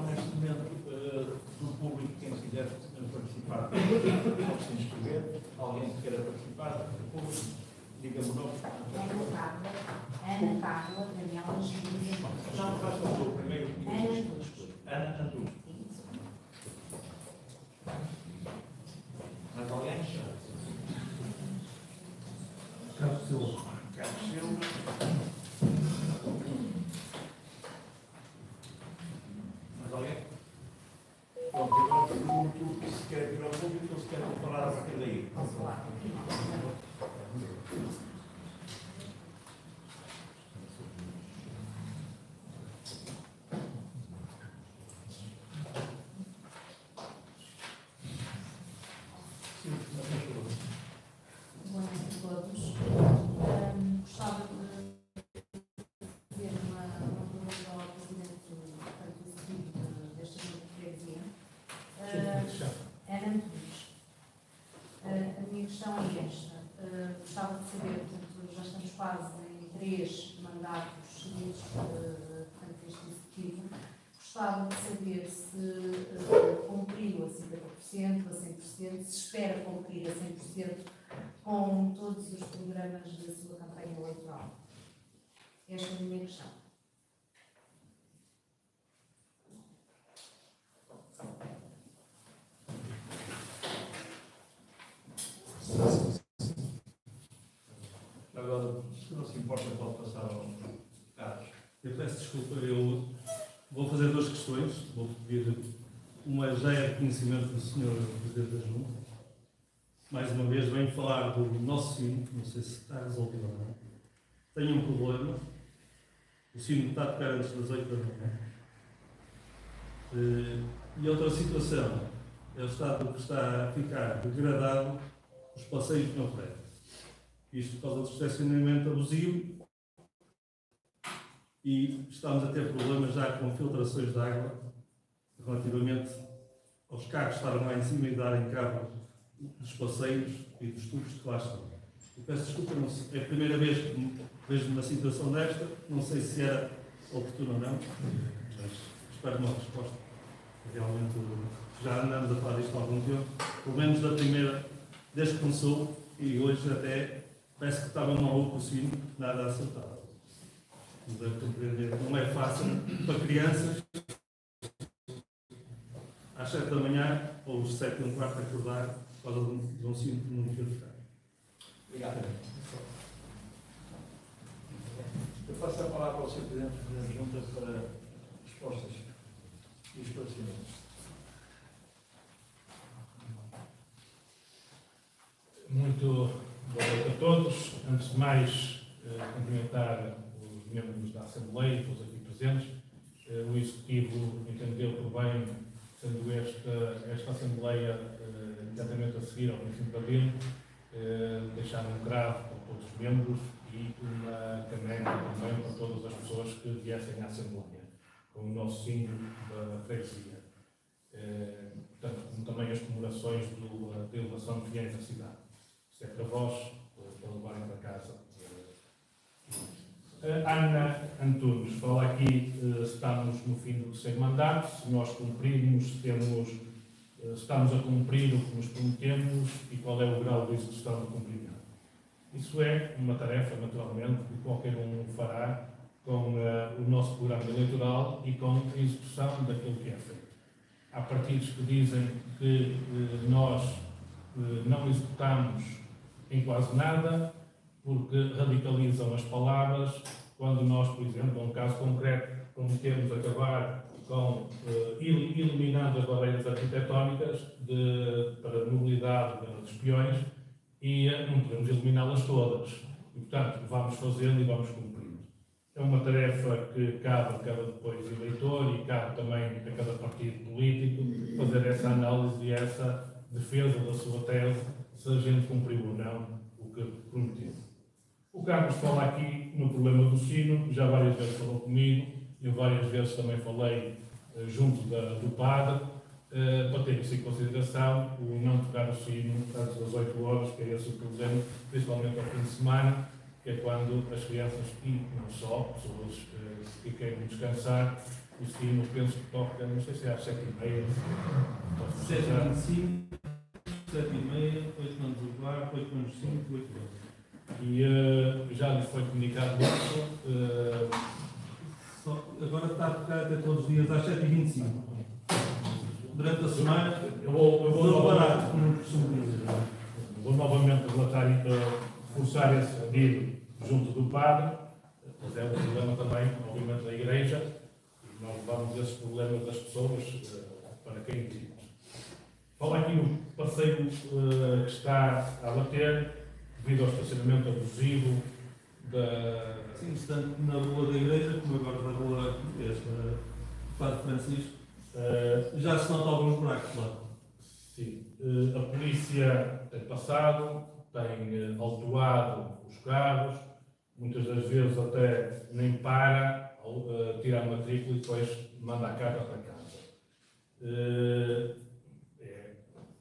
neste momento do público, quem quiser participar, pode se inscrever. Alguém que queira participar do público, diga-me o nome. Ana Carla Daniela Gil. Já faz o primeiro. Ana Antunes. Mais alguém? Carlos Silva. Carlos Silva. Mais alguém? Pronto, agora pergunto se quer vir ao público ou se quer falar a partir daí. Posso falar? Boa noite a todos. Gostava de ver uma pergunta ao Presidente Executivo desta Junta de Freguesia. Ana Antunes. A minha questão é esta. Gostava de saber, portanto, já estamos quase em 3 mandatos seguidos, portanto, este Executivo. Gostava de saber se cumpriu a 50%, a 100%, se espera cumprir a 100% com todos os programas da sua campanha eleitoral. Esta é a minha questão. Agora, se não se importa, pode passar ao Carlos. Eu peço desculpa, eu vou fazer 2 questões. Vou pedir, uma já é de conhecimento do Sr. Presidente da Junta. Mais uma vez, venho falar do nosso sino, não sei se está resolvido ou não. Tenho um problema. O sino está a tocar antes das 8 da manhã. E outra situação é o estado que está a ficar degradado os passeios no prédio. Isto por causa do estacionamento abusivo e estamos a ter problemas já com filtrações de água relativamente aos carros estarem lá em cima e darem cabo dos passeios e dos tubos que lá estão. Eu peço desculpa, não sei, é a primeira vez que vejo uma situação desta, não sei se era oportuno ou não, mas espero uma resposta. Realmente já andamos a falar disto há algum tempo, pelo menos da primeira, desde que começou, e hoje até parece que estava maluco o sino, nada acertado. Não deve compreender, não é fácil para crianças, às 7 da manhã, ou às 7h15 acordar, por causa de um sino que não devia ficar. Obrigado. Eu passo a palavra ao Sr. Presidente da Junta para respostas e esclarecimentos. Muito boa noite a todos. Antes de mais, cumprimentar os membros da Assembleia, todos aqui presentes. O Executivo entendeu por bem, sendo esta Assembleia imediatamente a seguir ao princípio de abril, deixar um grave para todos os membros e uma caneca também para todas as pessoas que viessem à Assembleia, com o nosso símbolo da freguesia. Portanto, como também as comemorações da elevação de fiéis da cidade. Isto é para vós, para levarem para casa. Ana Antunes fala aqui, estamos no fim do 3º mandato, se nós cumprirmos, se estamos a cumprir o que nos prometemos e qual é o grau de execução do cumprimento. Isso é uma tarefa, naturalmente, que qualquer um fará com o nosso programa eleitoral e com a execução daquilo que é feito. Há partidos que dizem que nós não executamos em quase nada, porque radicalizam as palavras, quando nós, por exemplo, num caso concreto, prometemos acabar com eliminando as barreiras arquitetónicas para mobilidade dos peões e não podemos eliminá-las todas. E, portanto, vamos fazendo e vamos cumprindo. É uma tarefa que cabe a cada depois eleitor e cabe também a cada partido político fazer essa análise e essa defesa da sua tese, se a gente cumpriu ou não o que prometeu. O Carlos fala aqui no problema do sino, já várias vezes falou comigo, eu várias vezes também falei junto do padre, para ter isso em consideração, o não tocar o sino antes das 8 horas, que é esse o problema, principalmente ao fim de semana, que é quando as crianças, e não só, pessoas que querem descansar, o sino penso que toca, não sei se é às 7h30. 7h25, 7h30, 8 menos o quarto, 8 menos 5, 8 horas. E já lhes foi comunicado isso. Agora está a tocar até todos os dias às 7h25. Durante a semana, Eu vou parar, como costumo dizer. Vou novamente relatar e forçar esse pedido junto do padre, mas é um problema também, obviamente, da Igreja, e nós levamos esses problemas das pessoas para quem existe. Fala aqui o passeio que está a bater, devido ao estacionamento abusivo da... Sim, tanto na rua da Igreja, como agora na rua Padre Francisco, já se nota alguns buracos lá. Sim. A polícia tem passado, tem autuado os carros, muitas das vezes até nem para, tira a matrícula e depois manda a carta para casa. É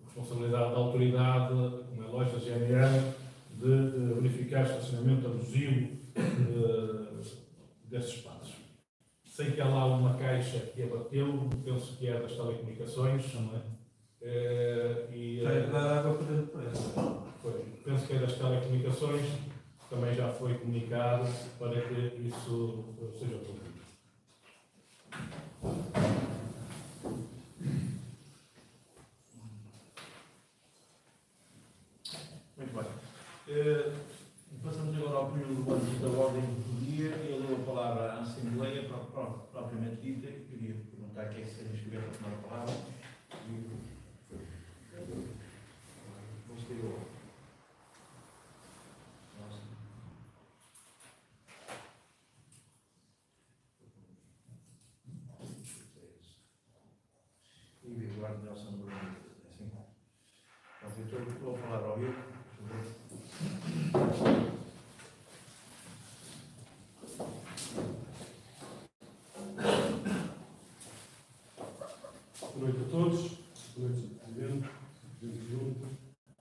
responsabilidade da autoridade, como é lógico, da GNR, de verificar estacionamento abusivo desses espaços. Sei que há lá uma caixa que abateu, penso que é das telecomunicações. Também. E, Vai entrar água para dentro de pressa. penso que é das telecomunicações, também já foi comunicado para que isso seja cumprido. Muito bem. Passamos agora ao primeiro ponto da ordem do dia. Eu dou a palavra à Assembleia, propriamente dita. Eu queria perguntar quem é que se quer inscrever para tomar a palavra. Vamos ter o... E Eduardo Nelson Bruno. Assim. Então, eu estou a falar ao vivo. Boa noite a todos, boa noite ao Presidente, Presidente Junta,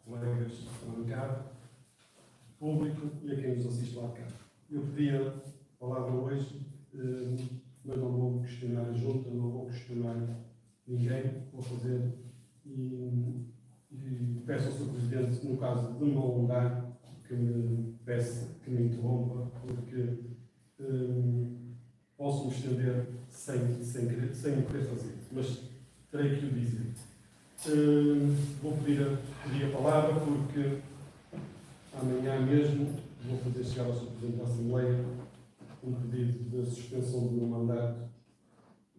colegas da bancada, público e a quem nos assiste lá de cá. Eu pedi a palavra hoje, mas não vou questionar a Junta, não vou questionar ninguém, vou fazer e peço ao Sr. Presidente, no caso de me alongar, que me peça que me interrompa, porque posso me estender sem querer fazer, mas terei que o dizer. Vou pedir a palavra porque amanhã mesmo vou fazer chegar ao Sr. Presidente da Assembleia um pedido de suspensão do meu mandato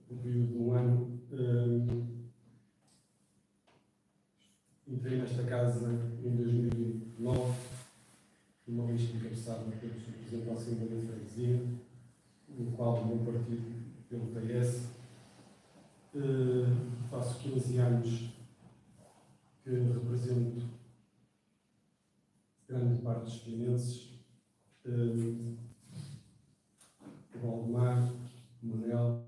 por período de 1 ano. Entrei nesta casa em 2009, uma vez que encabeçado pelo Sr. Presidente da Assembleia de Freguesia, no qual o meu partido, pelo PS. Faço 15 anos que represento grande parte dos chineses, o Valdemar, o Manel,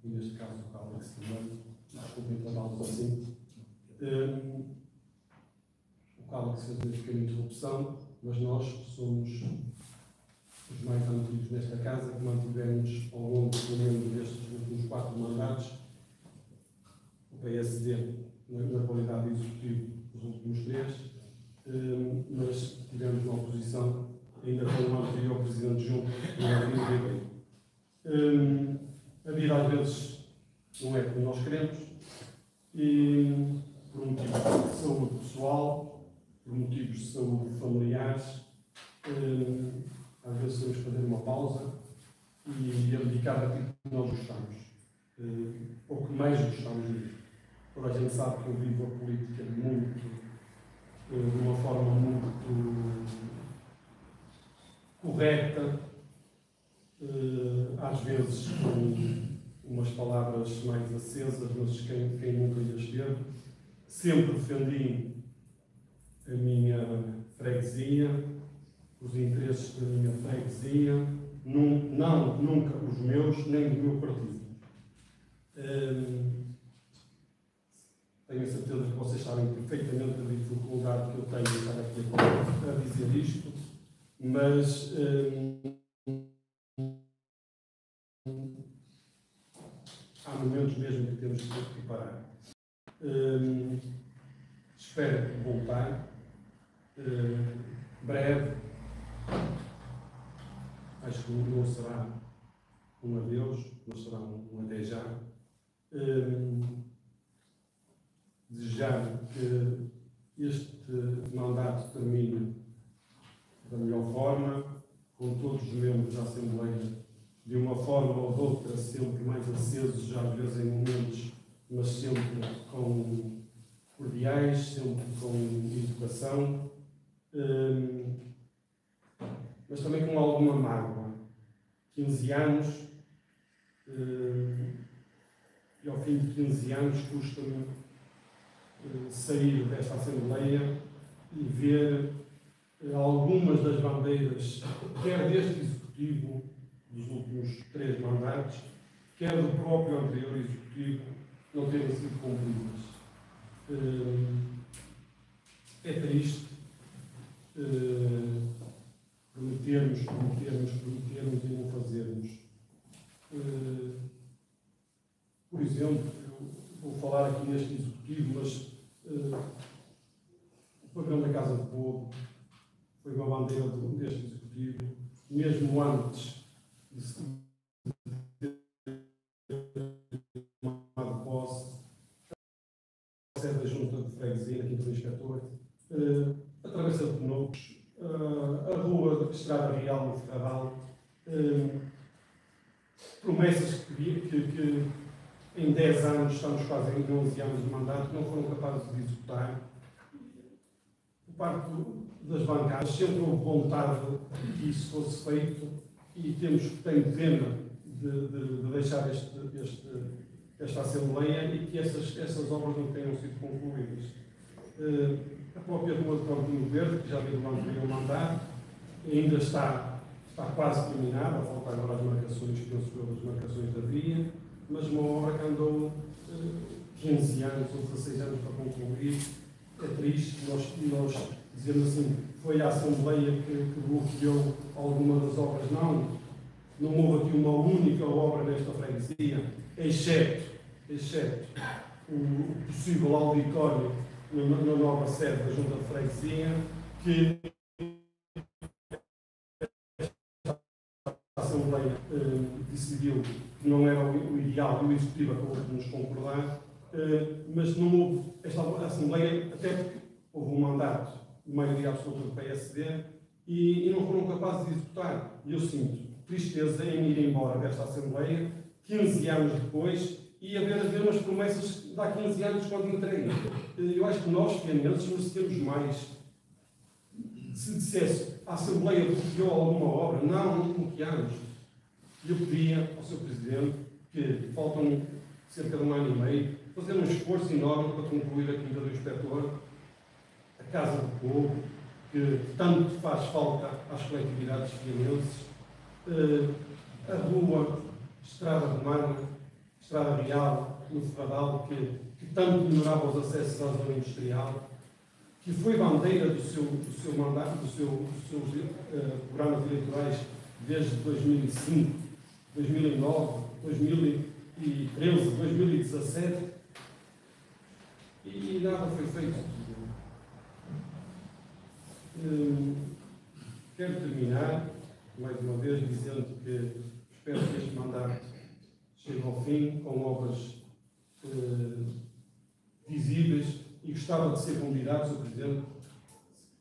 e neste caso o Alex também, desculpem tratá-los assim. O Alex fez uma pequena interrupção, mas nós somos os mais antigos nesta casa, que mantivemos ao longo destes últimos 4 mandatos o PSD na qualidade de executivo dos últimos 3, mas tivemos na oposição ainda com o anterior Presidente Junta, no Abril Ribeiro. A vida às vezes não é como nós queremos e por motivos de saúde pessoal, por motivos de saúde familiares, às vezes temos que fazer uma pausa e abdicar daquilo que nós gostamos, ou que mais gostamos de viver. Toda a gente sabe que eu vivo a política de uma forma muito correta, às vezes com umas palavras mais acesas, mas quem nunca lhe esteve. Sempre defendi a minha freguesia, os interesses da minha freguesia, nunca os meus, nem do meu partido. Tenho a certeza que vocês sabem perfeitamente a dificuldade que eu tenho de estar aqui a dizer isto, mas há momentos mesmo que temos que parar. Espero voltar breve. Acho que não será um adeus, não será um até já. Desejar que este mandato termine da melhor forma, com todos os membros da Assembleia, de uma forma ou de outra, sempre mais acesos, já às vezes em momentos, mas sempre com cordiais, sempre com educação, mas também com alguma mágoa. 15 anos, e ao fim de 15 anos custa-me sair desta Assembleia e ver algumas das bandeiras, quer deste Executivo, dos últimos 3 mandatos, quer do próprio anterior Executivo, não terem sido cumpridas. É triste prometermos e não fazermos. Por exemplo, eu vou falar aqui neste Executivo, mas o pavilhão da Casa do Povo foi uma bandeira deste Executivo, mesmo antes de se tomar de posse, a sede da Junta de Freguesia, aqui do Inspetor, a Travessa de Penocos, a Rua de Estrada Real no Ferradal, promessas que em 10 anos, estamos quase em 11 anos de mandato, não foram capazes de executar. Por parte das bancadas, sempre houve vontade que isso fosse feito e tenho pena de deixar esta Assembleia e que essas obras não tenham sido concluídas. A própria Rua de Campinho Verde, que já veio do anterior mandato, ainda está quase terminada, falta agora as marcações, penso eu, as marcações da via, mas uma obra que andou 15 anos ou 16 anos para concluir. É triste, nós dizemos assim, foi a Assembleia que bloqueou alguma das obras. Não houve aqui uma única obra nesta freguesia, exceto o possível auditório na nova sede da Junta de Freguesia, que a Assembleia decidiu que não era o ideal e o Executivo acabou por nos concordar, mas não houve esta Assembleia, até porque houve um mandato de maioria absoluta do PSD e não foram capazes de executar. E eu sinto tristeza em ir embora desta Assembleia 15 anos depois e haver as mesmas promessas de há 15 anos quando entrei. Eu acho que nós, pianenses, merecemos mais. Se dissesse a Assembleia bloqueou alguma obra, não bloqueamos. Eu pedia ao Sr. Presidente que faltam cerca de 1 ano e meio, fazer um esforço enorme para concluir a Quinta do Inspetor, a Casa do Povo, que tanto faz falta às coletividades pianenses, a Rua Estrada Romana, Estrada Real, no Ferradal, que tanto melhorava os acessos à zona industrial, que foi bandeira do seu mandato, dos seus programas eleitorais desde 2005, 2009, 2013, 2017, e nada foi feito. Quero terminar, mais uma vez, dizendo que espero que este mandato chegue ao fim com obras visíveis e gostava de ser convidado, Sr. Presidente.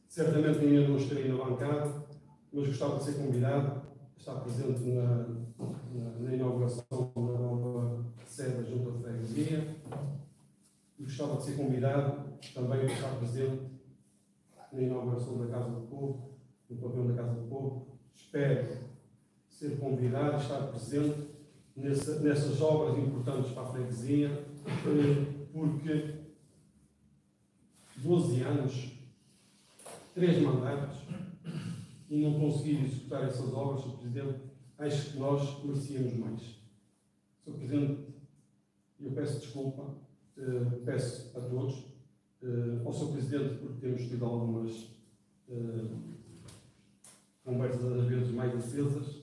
Certamente ainda não estarei na bancada, mas gostava de ser convidado a estar presente na inauguração da nova sede da Junta de Freguesia e gostava de ser convidado também a estar presente na inauguração da Casa do Povo, no pavilhão da Casa do Povo. Espero ser convidado a estar presente nessas obras importantes para a freguesia, porque 12 anos, 3 mandatos, e não conseguir executar essas obras, Sr. Presidente, acho que nós merecíamos mais. Sr. Presidente, eu peço desculpa, peço a todos, ao Sr. Presidente, porque temos tido algumas conversas às vezes mais acesas.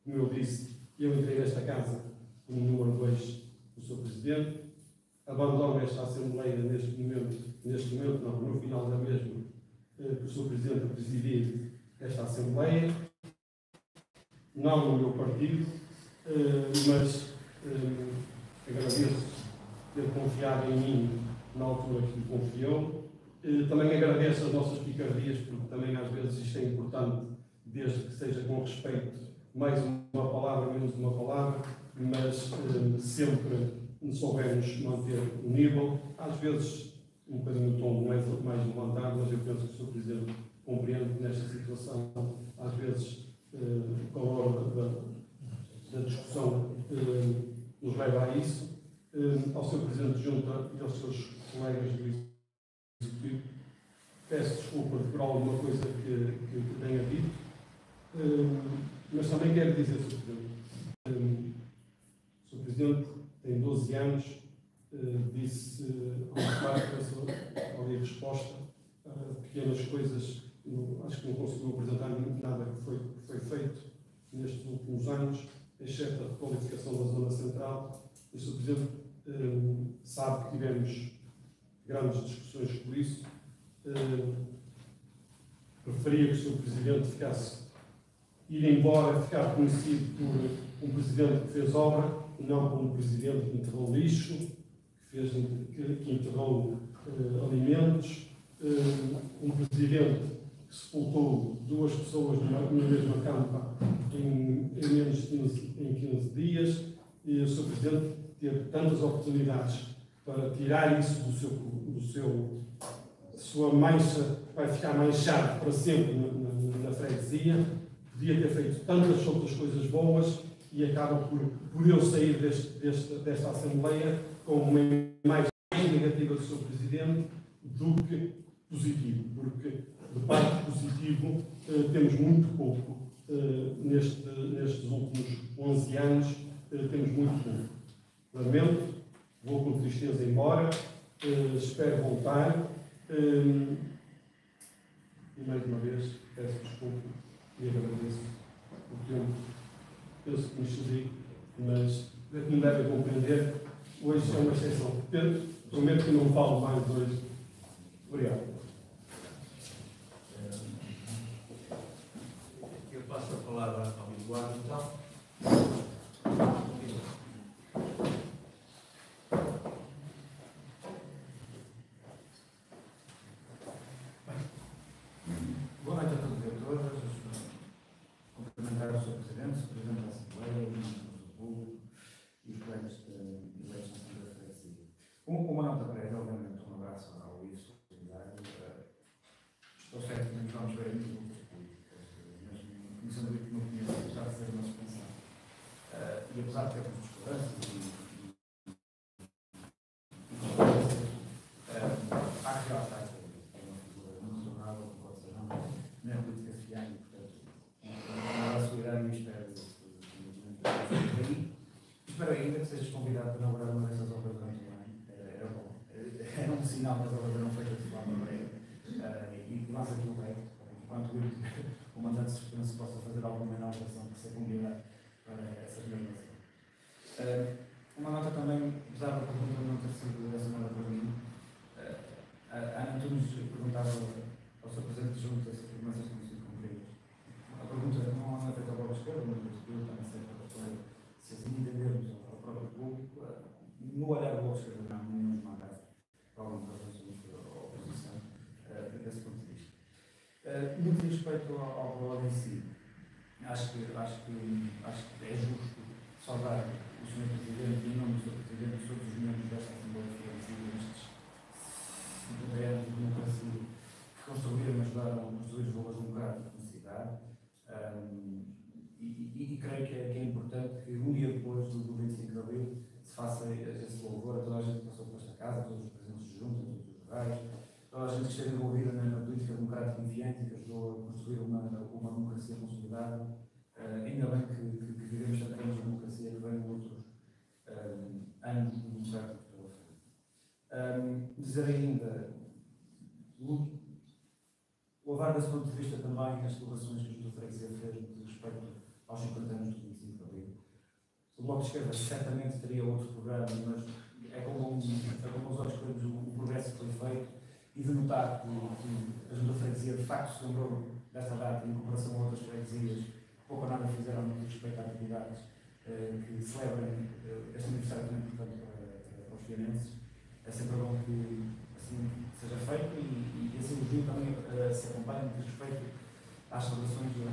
Como eu disse, eu entrei nesta casa como número 2 do Sr. Presidente, abandono esta Assembleia neste momento não, no final da mesma, que o Sr. Presidente a presidir esta Assembleia, não no meu partido, mas agradeço ter confiado em mim na altura que me confiou. Também agradeço as nossas picardias, porque também às vezes isto é importante, desde que seja com respeito, mais uma palavra, menos uma palavra, mas sempre soubermos manter o nível, às vezes um bocadinho o tom mais levantado, mas eu penso que o Sr. Presidente compreende que nesta situação, às vezes, o calor da discussão nos leva a isso. Ao Sr. Presidente de Junta e aos seus colegas do Executivo, peço desculpa por alguma coisa que tenha dito, mas também quero dizer, Sr. Presidente, o Sr. Presidente tem 12 anos, disse ao Estado, ao dar resposta a pequenas coisas, acho que não conseguiu apresentar nada que foi feito nestes últimos anos, exceto a requalificação da Zona Central. O Sr. Presidente sabe que tivemos grandes discussões por isso. Preferia que o Sr. Presidente ir embora, ficar conhecido por um Presidente que fez obra, não por um Presidente que enterrou lixo, que enterrou alimentos, um Presidente que sepultou 2 pessoas na mesma campa em menos de 15 dias, e o Sr. Presidente teve tantas oportunidades para tirar isso sua mancha, vai ficar manchado para sempre na freguesia. Podia ter feito tantas outras coisas boas e acaba por eu sair desta Assembleia com uma imagem mais negativa do Sr. Presidente do que positivo, porque de parte positivo temos muito pouco nestes últimos 11 anos, temos muito pouco. Lamento, vou com tristeza embora, espero voltar e mais uma vez peço desculpa e agradeço o tempo. Penso que me excedi, mas me devem compreender. Hoje é uma exceção. Prometo que não falo mais hoje. Obrigado. Eu passo a palavra ao Eduardo, então. Boa noite a todos e a todas. Cumprimentar o Sr. Presidente, o Presidente da Assembleia, os membros do público e os colegas eleitos na Assembleia da Freguesia. Uma nota prévia, obviamente, um abraço ao Luís, solidário. Estou certo que nos vamos ver em muitas políticas, mas começando a que não conheço, apesar de ser uma suspensão. E apesar de termos discordâncias há que realçar que é uma figura muito saudável, que pode ser na política fiana, e, portanto, um abraço solidário e espero espero ainda que sejas convidado para inaugurar uma dessas obras durante o ano. Era bom. Era um sinal que as obras eram feitas de forma breve. E lança aqui o reto, enquanto o mandante de suspenso possa fazer alguma inauguração que seja convidado para essa mesma ação. Uma nota também, apesar da pergunta não ter sido direcionada para mim, a Ana Antunes perguntava ao Sr. Presidente de Junta se as promessas tinham sido cumpridas. A pergunta não é feita ao bloco esquerdo, mas eu também sei para se assim entendermos ao próprio público, no olhar do bloco esquerdo não nos mandar alguma razão sobre a oposição desse ponto de vista. No que diz respeito ao blog em si, acho que é justo saudar o Sr. Presidente e em nome do Sr. Presidente todos os membros desta Assembleia de Freguesia nestes 50 anos de democracia que construíram e ajudaram a construir os valores democráticos na cidade. E creio que é importante que um dia depois do 25 de Abril se faça esse louvor a toda a gente que passou por esta casa, a todos os presidentes de junta, a todos os jogais, toda a gente que esteve envolvida na política democrática enfiante e que ajudou a construir uma democracia consolidada. Ainda bem que vivemos tantos anos de democracia que vêm outros anos de democrático pela frente. Dizer ainda, houve aprovar desse ponto de vista também as declarações que a Junta de Freguesia fez de respeito aos 50 anos do 25 de Abril. O Bloco de Esquerda certamente teria outro programa, mas é como os outros que vemos o progresso que foi feito e de notar que a Junta de Freguesia de facto se lembrou desta data em comparação a outras freguesias que pouco ou nada fizeram no que respeita a atividades que celebrem este aniversário tão importante para os vianenses. É sempre bom que assim seja feito e esse elogio também se acompanha no que diz respeito às celebrações da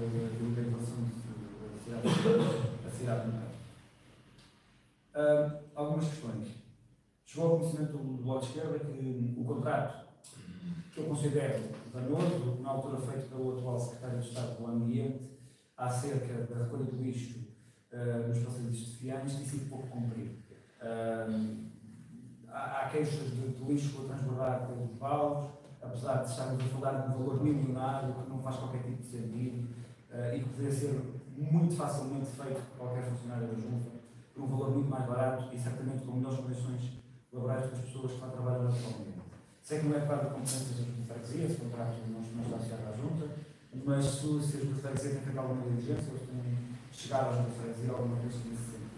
organização da cidade de Monteiro. Algumas questões. Chegou ao conhecimento do Bloco de Esquerda que o contrato, que eu considero danoso, na altura feito pelo atual Secretário de Estado do Ambiente, acerca da recolha do lixo nos passeios de Fianes, tem sido pouco cumprido. Há queixas de lixo a transbordar pelos vales, apesar de estarmos a falar de um valor milionário que não faz qualquer tipo de sentido e que poderia ser muito facilmente feito por qualquer funcionário da Junta, por um valor muito mais barato e certamente com melhores condições laborais para as pessoas que lá trabalham atualmente. Sei que não é parte da competência da Junta de Freguesia, esse contrato não está associado à Junta, mas se a Junta de Freguesia tem feito alguma diligência, eles têm chegado à Junta de Freguesia alguma coisa nesse sentido.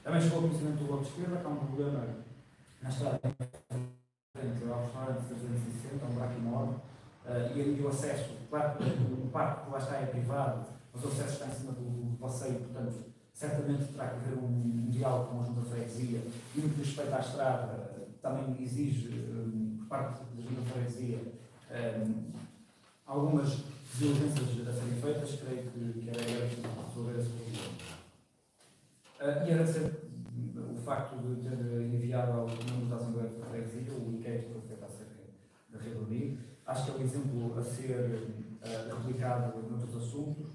Também chegou ao conhecimento do Bloco de Esquerda, que há um problema na estrada ao restaurante 360, um buraco enorme, e o acesso, claro que o parque que lá está é privado, mas o acesso está em cima do passeio, portanto, certamente terá que haver um diálogo com a Junta de Freguesia e no que diz respeito à estrada, também exige, por parte da Junta de Freguesia, algumas diligências a serem feitas, creio que era resolver esse problema. E agradecer o facto de ter enviado ao membro da Assembleia de Freguesia o inquérito que foi feito acerca da Rede Unido. Acho que é um exemplo a ser replicado noutros assuntos,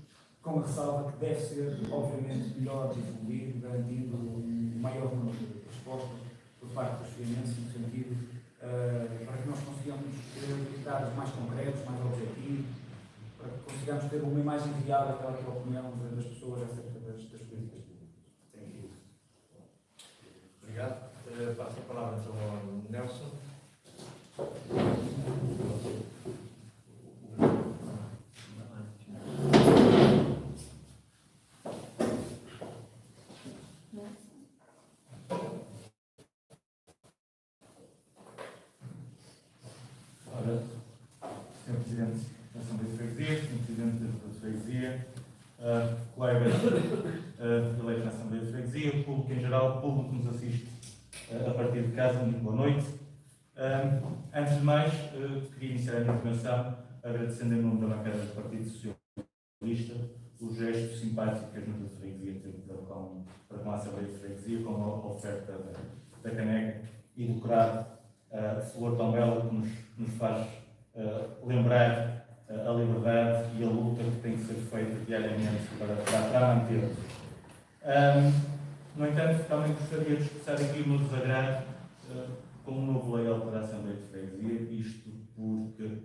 com a ressalva que deve ser, obviamente, melhor difundido, garantindo um maior número de respostas por parte dos fianenses, no sentido para que nós consigamos ter resultados mais concretos, mais objetivos, para que consigamos ter uma imagem real daquela que é a opinião das pessoas acerca das políticas públicas. Obrigado. Passo a palavra então ao Nelson. Sr. Presidente da Assembleia de Freguesia, Sr. Presidente da Junta de Freguesia, colegas eleitos na Assembleia de Freguesia, público em geral, público que nos assiste a partir de casa, muito boa noite. Antes de mais, queria iniciar a minha intervenção agradecendo em nome da bancada do Partido Socialista o gesto simpático que a Junta de Freguesia teve para com a Assembleia de Freguesia, com a oferta da caneca e do curado flor tão bela que nos faz lembrar a liberdade e a luta que tem que ser feita diariamente para mantê-los. No entanto, também gostaria de expressar aqui o meu desagrado com o novo layout da Assembleia de Freguesia, isto porque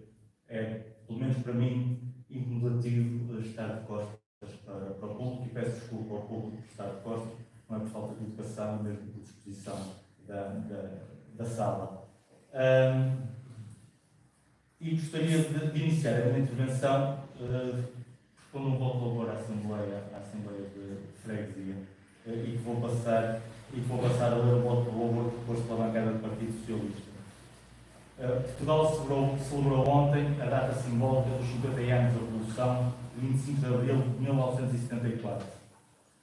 é, pelo menos para mim, incomodativo estar de costas para o público, e peço desculpa ao público por estar de costas, não é por falta de educação, mesmo por disposição da sala. E gostaria de iniciar a minha intervenção pondo um voto de louvor à Assembleia de Freguesia e que vou passar a ler o voto de louvor proposto pela bancada do Partido Socialista. Portugal celebrou ontem a data simbólica dos 50 anos da Revolução, 25 de abril de 1974.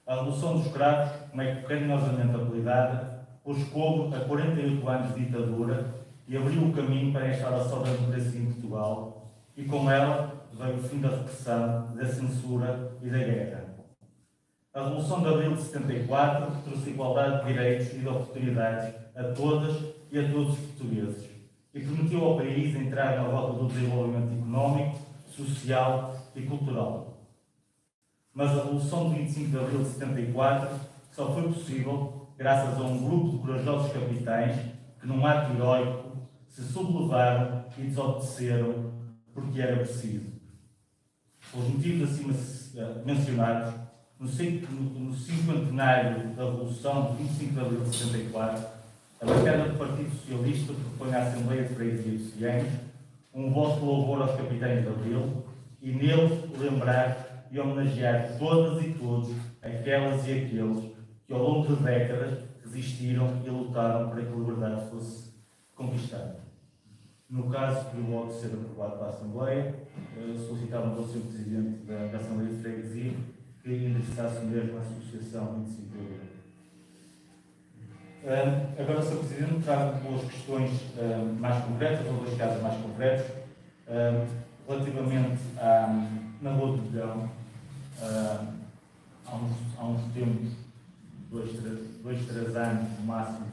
A Revolução dos Cravos, como é carinhosamente apelidada, pôs cobro a 48 anos de ditadura e abriu o caminho para a instalação da democracia em Portugal, e com ela veio o fim da repressão, da censura e da guerra. A Revolução de Abril de 74 trouxe igualdade de direitos e de oportunidades a todas e a todos os portugueses e permitiu ao país entrar na rota do desenvolvimento económico, social e cultural. Mas a Revolução de 25 de Abril de 74 só foi possível graças a um grupo de corajosos capitães que, num ato heroico, se sublevaram e desobedeceram porque era preciso. Pelos motivos acima mencionados, no cinquentenário da Revolução de 25 de Abril de 74, a bancada do Partido Socialista propõe à Assembleia de Freguesia de Fianes um vosso louvor aos capitães de Abril e nele lembrar e homenagear todas e todos aquelas e aqueles que ao longo de décadas resistiram e lutaram para que a liberdade fosse conquistada. No caso do voto ser aprovado pela Assembleia, solicitávamos ao Sr. Presidente da Assembleia de Freguesia que endereçasse mesmo a Associação 25 de Abril. Agora, Sr. Presidente, trago duas questões mais concretas, ou dois casos mais concretos, relativamente na Rua do Milhão. Há uns tempos, 2, 3 anos, no máximo,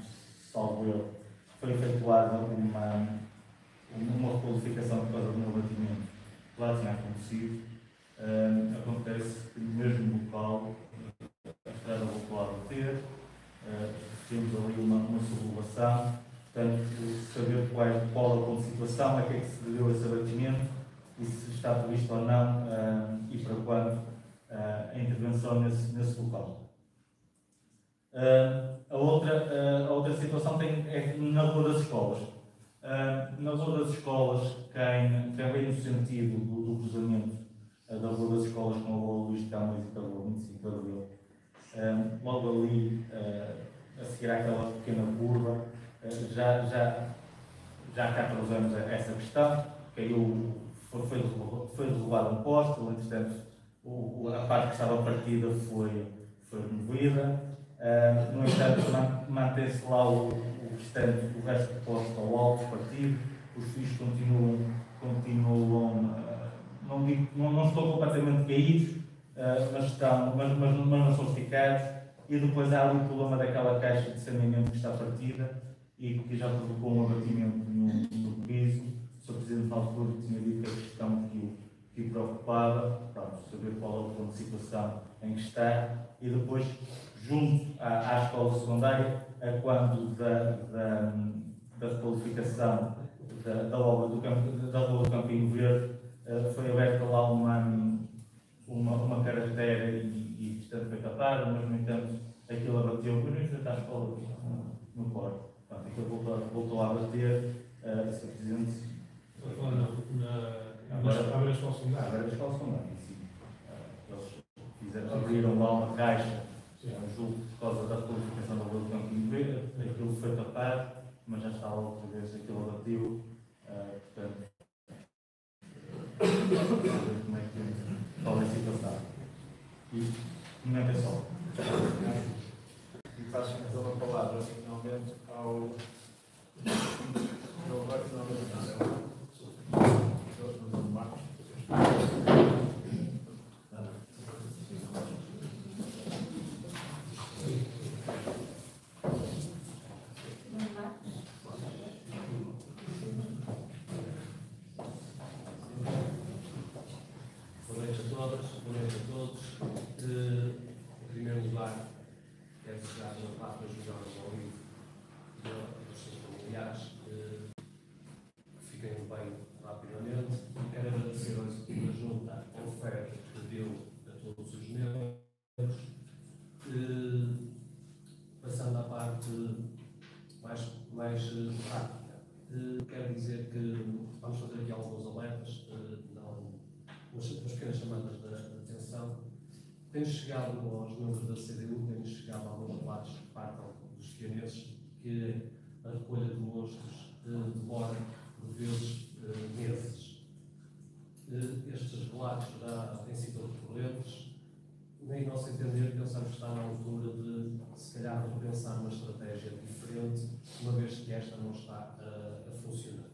salvo eu, foi efetuada uma requalificação por causa de um abatimento que lá tinha acontecido. Acontece que no mesmo local, a estrada voltou a bater, temos ali uma sublevação, portanto, saber qual é a ponto de situação, a que é que se deveu esse abatimento e se está previsto ou não e para quando a intervenção nesse local. A outra situação é na Rua das Escolas. Na Rua das Escolas, quem vem no sentido do cruzamento da Rua das Escolas com a Rua Luís de Camões e pela Rua 25 de Abril, logo ali, a seguir àquela pequena curva, já há 14 anos essa questão, foi derrubado um poste, entretanto a parte que estava partida foi removida. No entanto, mantém-se lá o resto do poste ao alto partido, os fios continuam não estão completamente caídos, mas não são esticados, e depois há ali o problema daquela caixa de saneamento que está partida e que já provocou um abatimento no piso. O Sr. Presidente na altura tinha dito que a questão que o preocupava, saber qual é o ponto de situação em que está, e depois, junto à escola secundária, a quando da requalificação da obra da Rua do Campinho Verde, foi aberta lá uma carretera e portanto foi tapada, mas no entanto aquilo abateu, mas não enfrenta a escola no corpo. Portanto, aquilo voltou a bater, Sr. Presidente. Agora a escola secundária. Agora a escola secundária, sim. Eles abriram lá uma caixa, julgo por causa da requalificação da Rua do Campinho Verde, aquilo foi tapado, mas já está outra vez aquilo abateu, portanto, como é que qual é a situação. E não é só. E passo então a palavra finalmente ao Marcos. Boa noite a todas, boa noite a todos. Em primeiro lugar, quero desejar uma parte das melhoras ao livro dos seus familiares, que fiquem bem rapidamente. E quero agradecer a junta ao FER que deu a todos os membros. Passando à parte mais prática, quero dizer que vamos fazer aqui alguns alertas, umas pequenas chamadas de atenção. Tem chegado aos membros da CDU, tem chegado alguns relatos que partam dos fianenses que a recolha de monstros demora, por vezes, meses. Estes relatos já têm sido recorrentes. Nem nosso entender, pensamos que está na altura de, se calhar, repensar uma estratégia diferente, uma vez que esta não está a funcionar.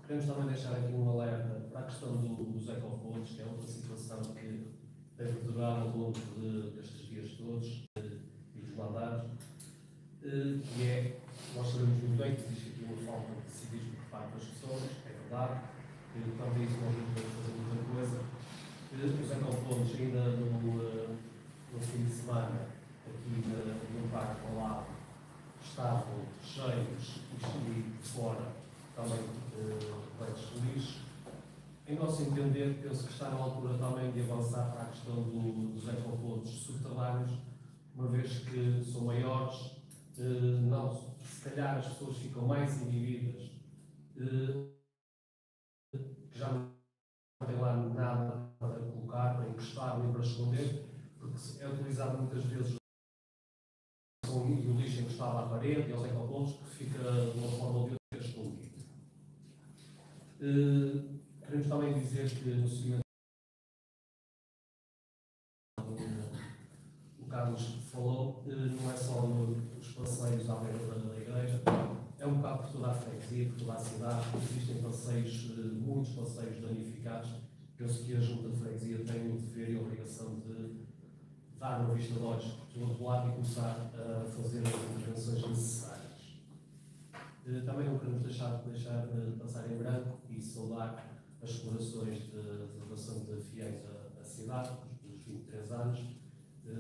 Queremos também deixar aqui um alerta para a questão dos ecopontos, que é outra situação que tem perdurado ao longo destes dias todos e dos mandatos, que é, nós sabemos muito bem que existe aqui uma falta de civismo por parte das pessoas, é verdade, e quanto a isso nós não podemos fazer muita coisa. Os ecopontos ainda no fim de semana, aqui no Parque ao lado, estavam cheios e fora também repletos de lixo. Em nosso entender, penso que está na altura também de avançar para a questão dos ecopontos subterrâneos, uma vez que são maiores, se calhar as pessoas ficam mais inibidas que já não tem lá nada para colocar, para encostar nem para esconder, porque é utilizado muitas vezes com o lixo encostado à parede e aos ecopontos, que fica de uma forma ou de outra escondido. Queremos também dizer que no seguimento o Carlos falou, não é só nos passeios à beira da igreja, é um bocado por toda a freguesia, por toda a cidade. Existem passeios, muitos passeios danificados. Penso que a Junta de Freguesia tem o dever e a obrigação de dar uma vista de olhos do outro lado e começar a fazer as intervenções necessárias. Também não queremos deixar passar em branco e saudar as celebrações de celebração de fiéis à cidade, dos 23 anos,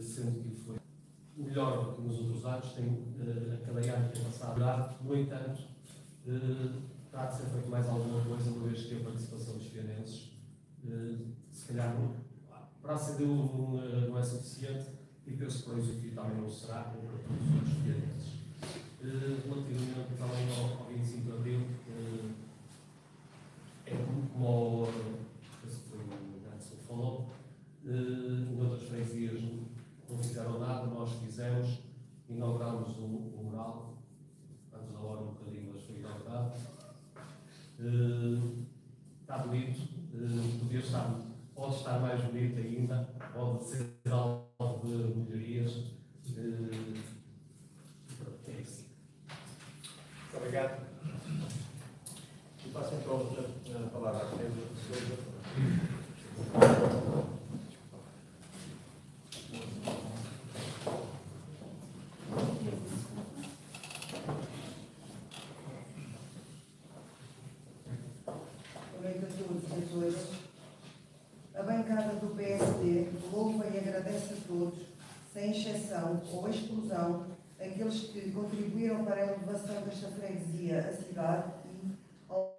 sendo que foi melhor do que nos outros anos, a cada ano tem passado. No entanto, terá de ser feito mais alguma coisa, uma vez que a participação dos fianenses, se calhar, para a CDU não é suficiente, e penso que para o Executivo também não será, como para todos os outros fianenses. Relativamente também ao 25 de Abril, é como o Nelson falou, outras freguesias não fizeram nada, nós fizemos, inauguramos o mural, antes da hora um bocadinho, mas foi inaugurado. Está bonito, pode estar mais bonito ainda, pode ser alvo de melhorias. É isso. Muito obrigado. E passo então a palavra à Teresa Sousa. A bancada do PSD louva e agradece a todos, sem exceção ou exclusão, aqueles que contribuíram para a elevação desta freguesia à cidade e, ao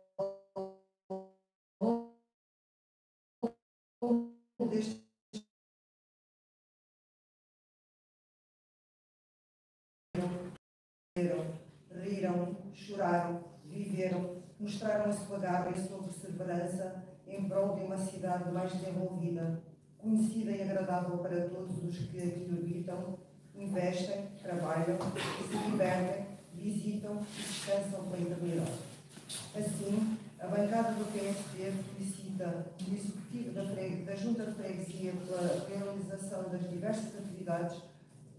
longo deste riram, choraram, viveram, mostraram a sua garra e a sua perseverança em prol de uma cidade mais desenvolvida, conhecida e agradável para todos os que aqui habitam, investem, trabalham, se divertem, visitam e descansam pela eternidade. Assim, a bancada do PSD felicita o Executivo da Junta de Freguesia pela realização das diversas atividades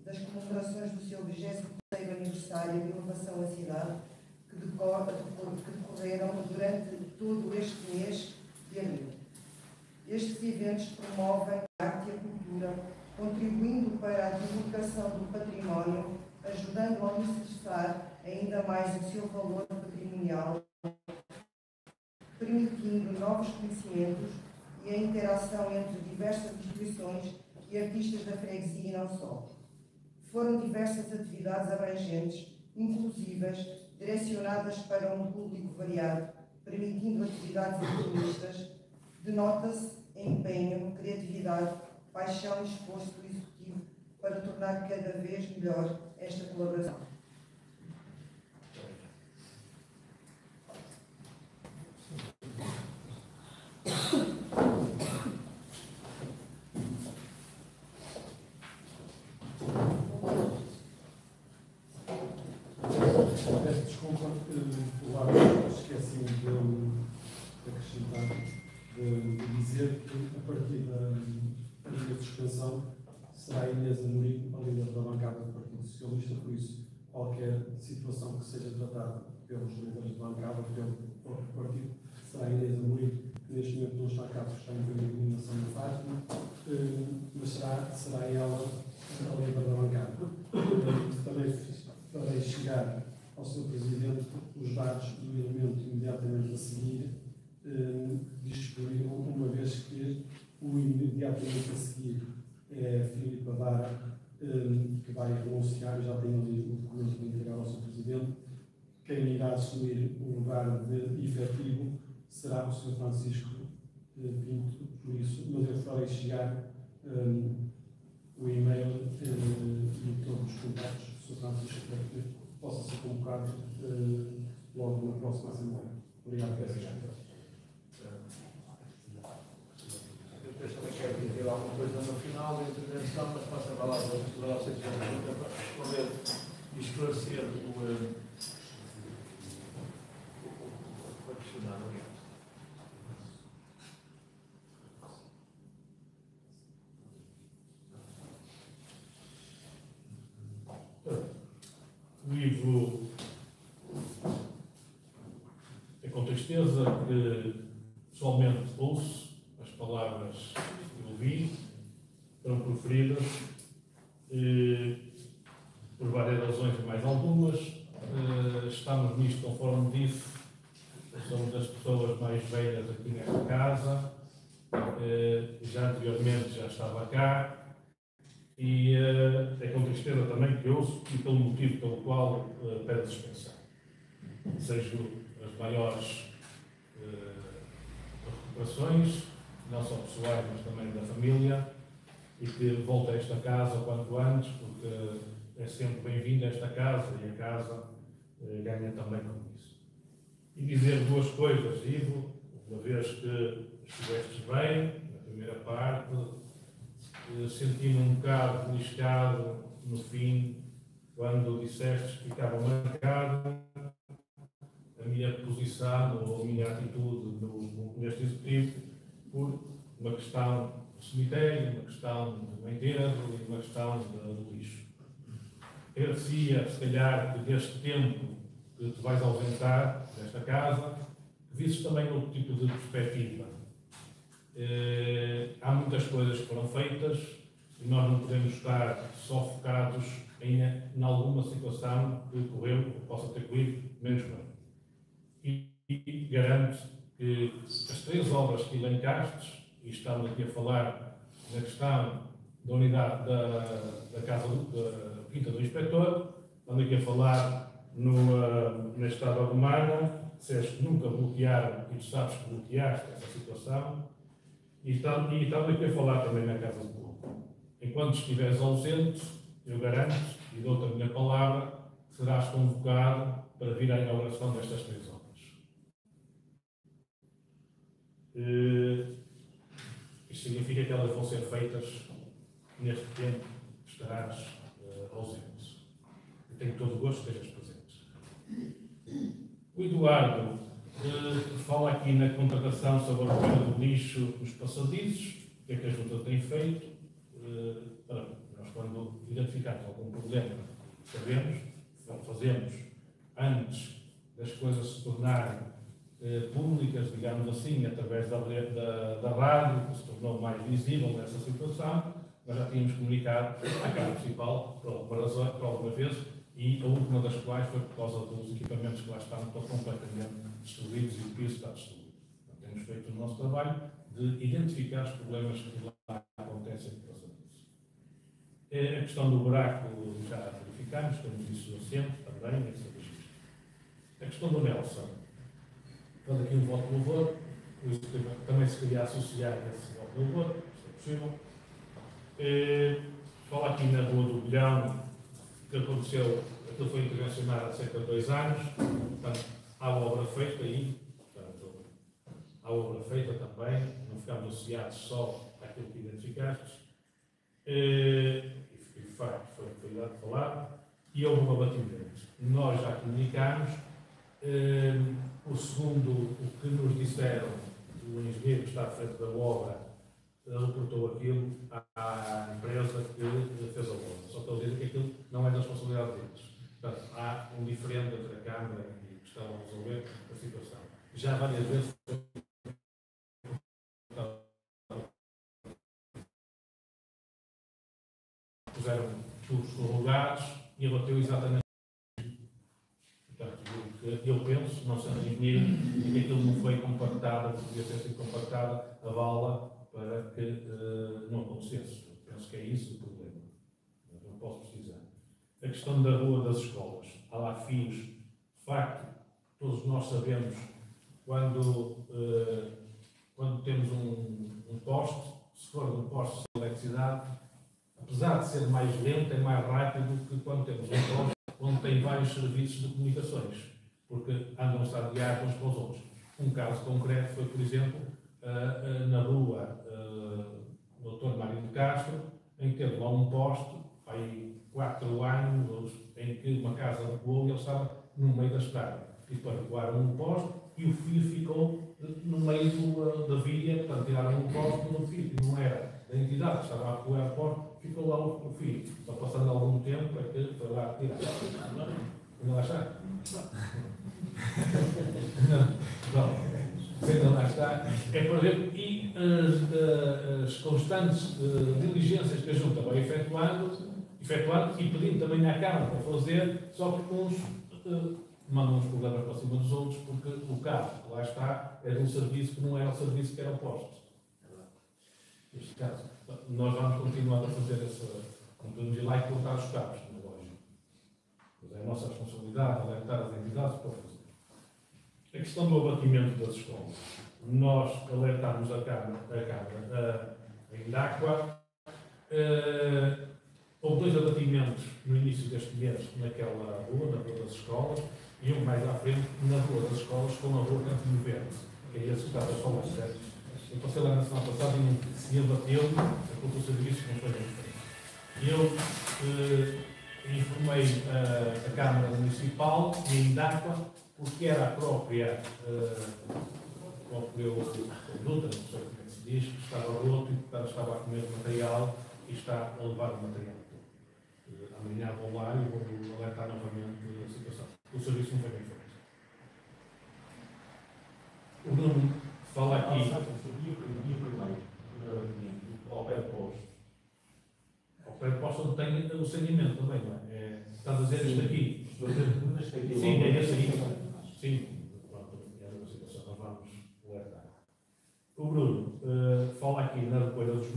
das comemorações do seu 23º aniversário de elevação à cidade, que decorreram durante todo este mês de abril. Estes eventos promovem a arte e a cultura, contribuindo para a divulgação do património, ajudando a alicerçar ainda mais o seu valor patrimonial, permitindo novos conhecimentos e a interação entre diversas instituições e artistas da freguesia e não só. Foram diversas atividades abrangentes, inclusivas, direcionadas para um público variado, permitindo atividades intimistas. Denota-se empenho, criatividade, paixão e esforço do Executivo para tornar cada vez melhor esta colaboração. Peço desculpa, esqueci de acrescentar, de dizer que a partir da minha suspensão será a Inês Amorim, a líder da bancada do Partido Socialista, por isso qualquer situação que seja tratada pelos líderes de bancada, pelo próprio partido, será a Inês Amorim, que neste momento não está cá porque está em eliminação da Fátima, mas será ela a líder da bancada. Também farei chegar ao Sr. Presidente os dados do elemento imediatamente a seguir disponível, uma vez que o imediatamente a seguir é Filipe Adara, que vai renunciar, já tem ali o documento para entregar ao Sr. Presidente. Quem irá assumir o lugar de efetivo será o Sr. Francisco Pinto, por isso, mas eu farei chegar o e-mail e todos os contatos do Sr. Francisco para que possa ser convocado logo na próxima Assembleia. Obrigado, Pedro. com tristeza que pessoalmente ouço as palavras que ouvi, foram proferidas por várias razões e mais algumas. Estamos nisto, conforme disse, somos das pessoas mais velhas aqui nesta casa, já anteriormente já estava cá, e é com tristeza também que ouço e pelo motivo pelo qual peço dispensão. Desejo as maiores recuperações, não só pessoais, mas também da família, e que volte a esta casa o quanto antes, porque é sempre bem-vindo a esta casa e a casa ganha também com isso. E dizer duas coisas, Ivo, uma vez que estiveste bem, na primeira parte, senti-me um bocado beliscado no fim, quando disseste que ficava marcado a minha posição ou a minha atitude neste executivo por uma questão do cemitério, uma questão do enterro e uma questão do lixo. Agradecia, se calhar, que deste tempo que te vais ausentar desta casa, que visses também outro tipo de perspectiva. Há muitas coisas que foram feitas e nós não podemos estar só focados em alguma situação que correu ou possa ter corrido menos bem. E garanto que as 3 obras que elencaste, e estamos aqui a falar na questão da unidade da Casa da Quinta do Inspetor, estamos aqui a falar na Estrada Romana, disseste que nunca bloquearam, e tu sabes que bloqueaste essa situação, e estamos aqui a falar também na Casa do Povo. Enquanto estiveres ausente, eu garanto, e dou-te a minha palavra, que serás convocado para vir à inauguração destas 3 obras. Isto significa que elas vão ser feitas neste tempo que estarás ausente. Eu tenho todo o gosto que estejas presente. O Eduardo fala aqui na contratação sobre a recolha do lixo nos passadizos, o que é que a Junta tem feito. Nós, quando identificamos algum problema, sabemos, fazemos antes das coisas se tornarem públicas, digamos assim, através da rádio, que se tornou mais visível nessa situação. Nós já tínhamos comunicado à Câmara Municipal por alguma vez, e a última das quais foi por causa dos equipamentos que lá estavam completamente destruídos e o piso está destruído. Então, temos feito o nosso trabalho de identificar os problemas que lá acontecem por causa disso. A questão do buraco já verificamos, temos isso assente também, esse registro. A questão do Nelson. Faz aqui um voto de louvor, também se queria associar a esse voto de louvor, se é possível. Fala aqui na Rua do Bilhão, que aconteceu, aquilo foi intervencionado há cerca de 2 anos, portanto, há obra feita aí, portanto, há obra feita também, não ficamos associados só àquilo que identificaste, e de facto foi dado de falar, e houve um abatimento. Nós já comunicámos. O segundo, o que nos disseram, o engenheiro que está à frente da obra reportou aquilo à empresa que fez a obra. Só que ele diz que aquilo não é da responsabilidade deles. Portanto, há um diferente entre a Câmara e que estão a resolver a situação. Já várias vezes puseram tubos prorrogados e abateu exatamente. Eu penso, não sendo engenheiro, que aquilo não foi compactado, devia ter sido compactada a vala para que não acontecesse. Eu penso que é isso o problema. Mas não posso precisar. A questão da rua das escolas. Há lá fios. De facto, todos nós sabemos quando temos um poste, se for um poste de eletricidade, apesar de ser mais lento, é mais rápido que quando temos um poste onde tem vários serviços de comunicações, porque andam-se a guiar uns para os outros. Um caso concreto foi, por exemplo, na rua Dr. Mário de Castro, em que teve lá um poste, há 4 anos, em que uma casa recuou e ele estava no meio da estrada. E depois recuaram um poste e o fio ficou no meio da via, portanto, tiraram um poste do fio, que não era da entidade que estava a recuar o poste, ficou lá o fio. Só passando algum tempo é que foi lá tirar. Não achar? Não É para ver, e as constantes diligências que a Junta vai efetuando e pedindo também à Câmara para fazer, só que uns mandam os problemas para cima dos outros, porque o carro, lá está, é de um serviço que não era o serviço que era posto. Neste caso, nós vamos continuar a fazer essa. Não podemos ir lá e colocar os carros, não é lógico. Mas é a nossa responsabilidade alertar as entidades para fazer. A questão do abatimento das escolas. Nós alertámos a Câmara em Dáqua. Houve 2 abatimentos no início deste mês naquela rua, na Rua das Escolas, e um mais à frente na Rua das Escolas com a Rua Canto do Verde, que é esse que estava a falar, certo? Eu passei lá na semana passada e abateu porque o serviço não foi bem feito. Eu informei a Câmara Municipal e em Dáqua, porque era a própria conduta, não sei como é que se diz, que estava roto e estava a comer material e está a levar o material. Amanhã vou lá e vou alertar novamente a situação. O serviço não foi bem feito. O Bruno fala aqui. Ao pé do posto. Ao pé do posto onde tem o saneamento também, não é? Estás a dizer isto aqui? Sim, é esse aqui. Sim. Pronto, é uma situação. Nós vamos alertar. O Bruno fala aqui na recolha dos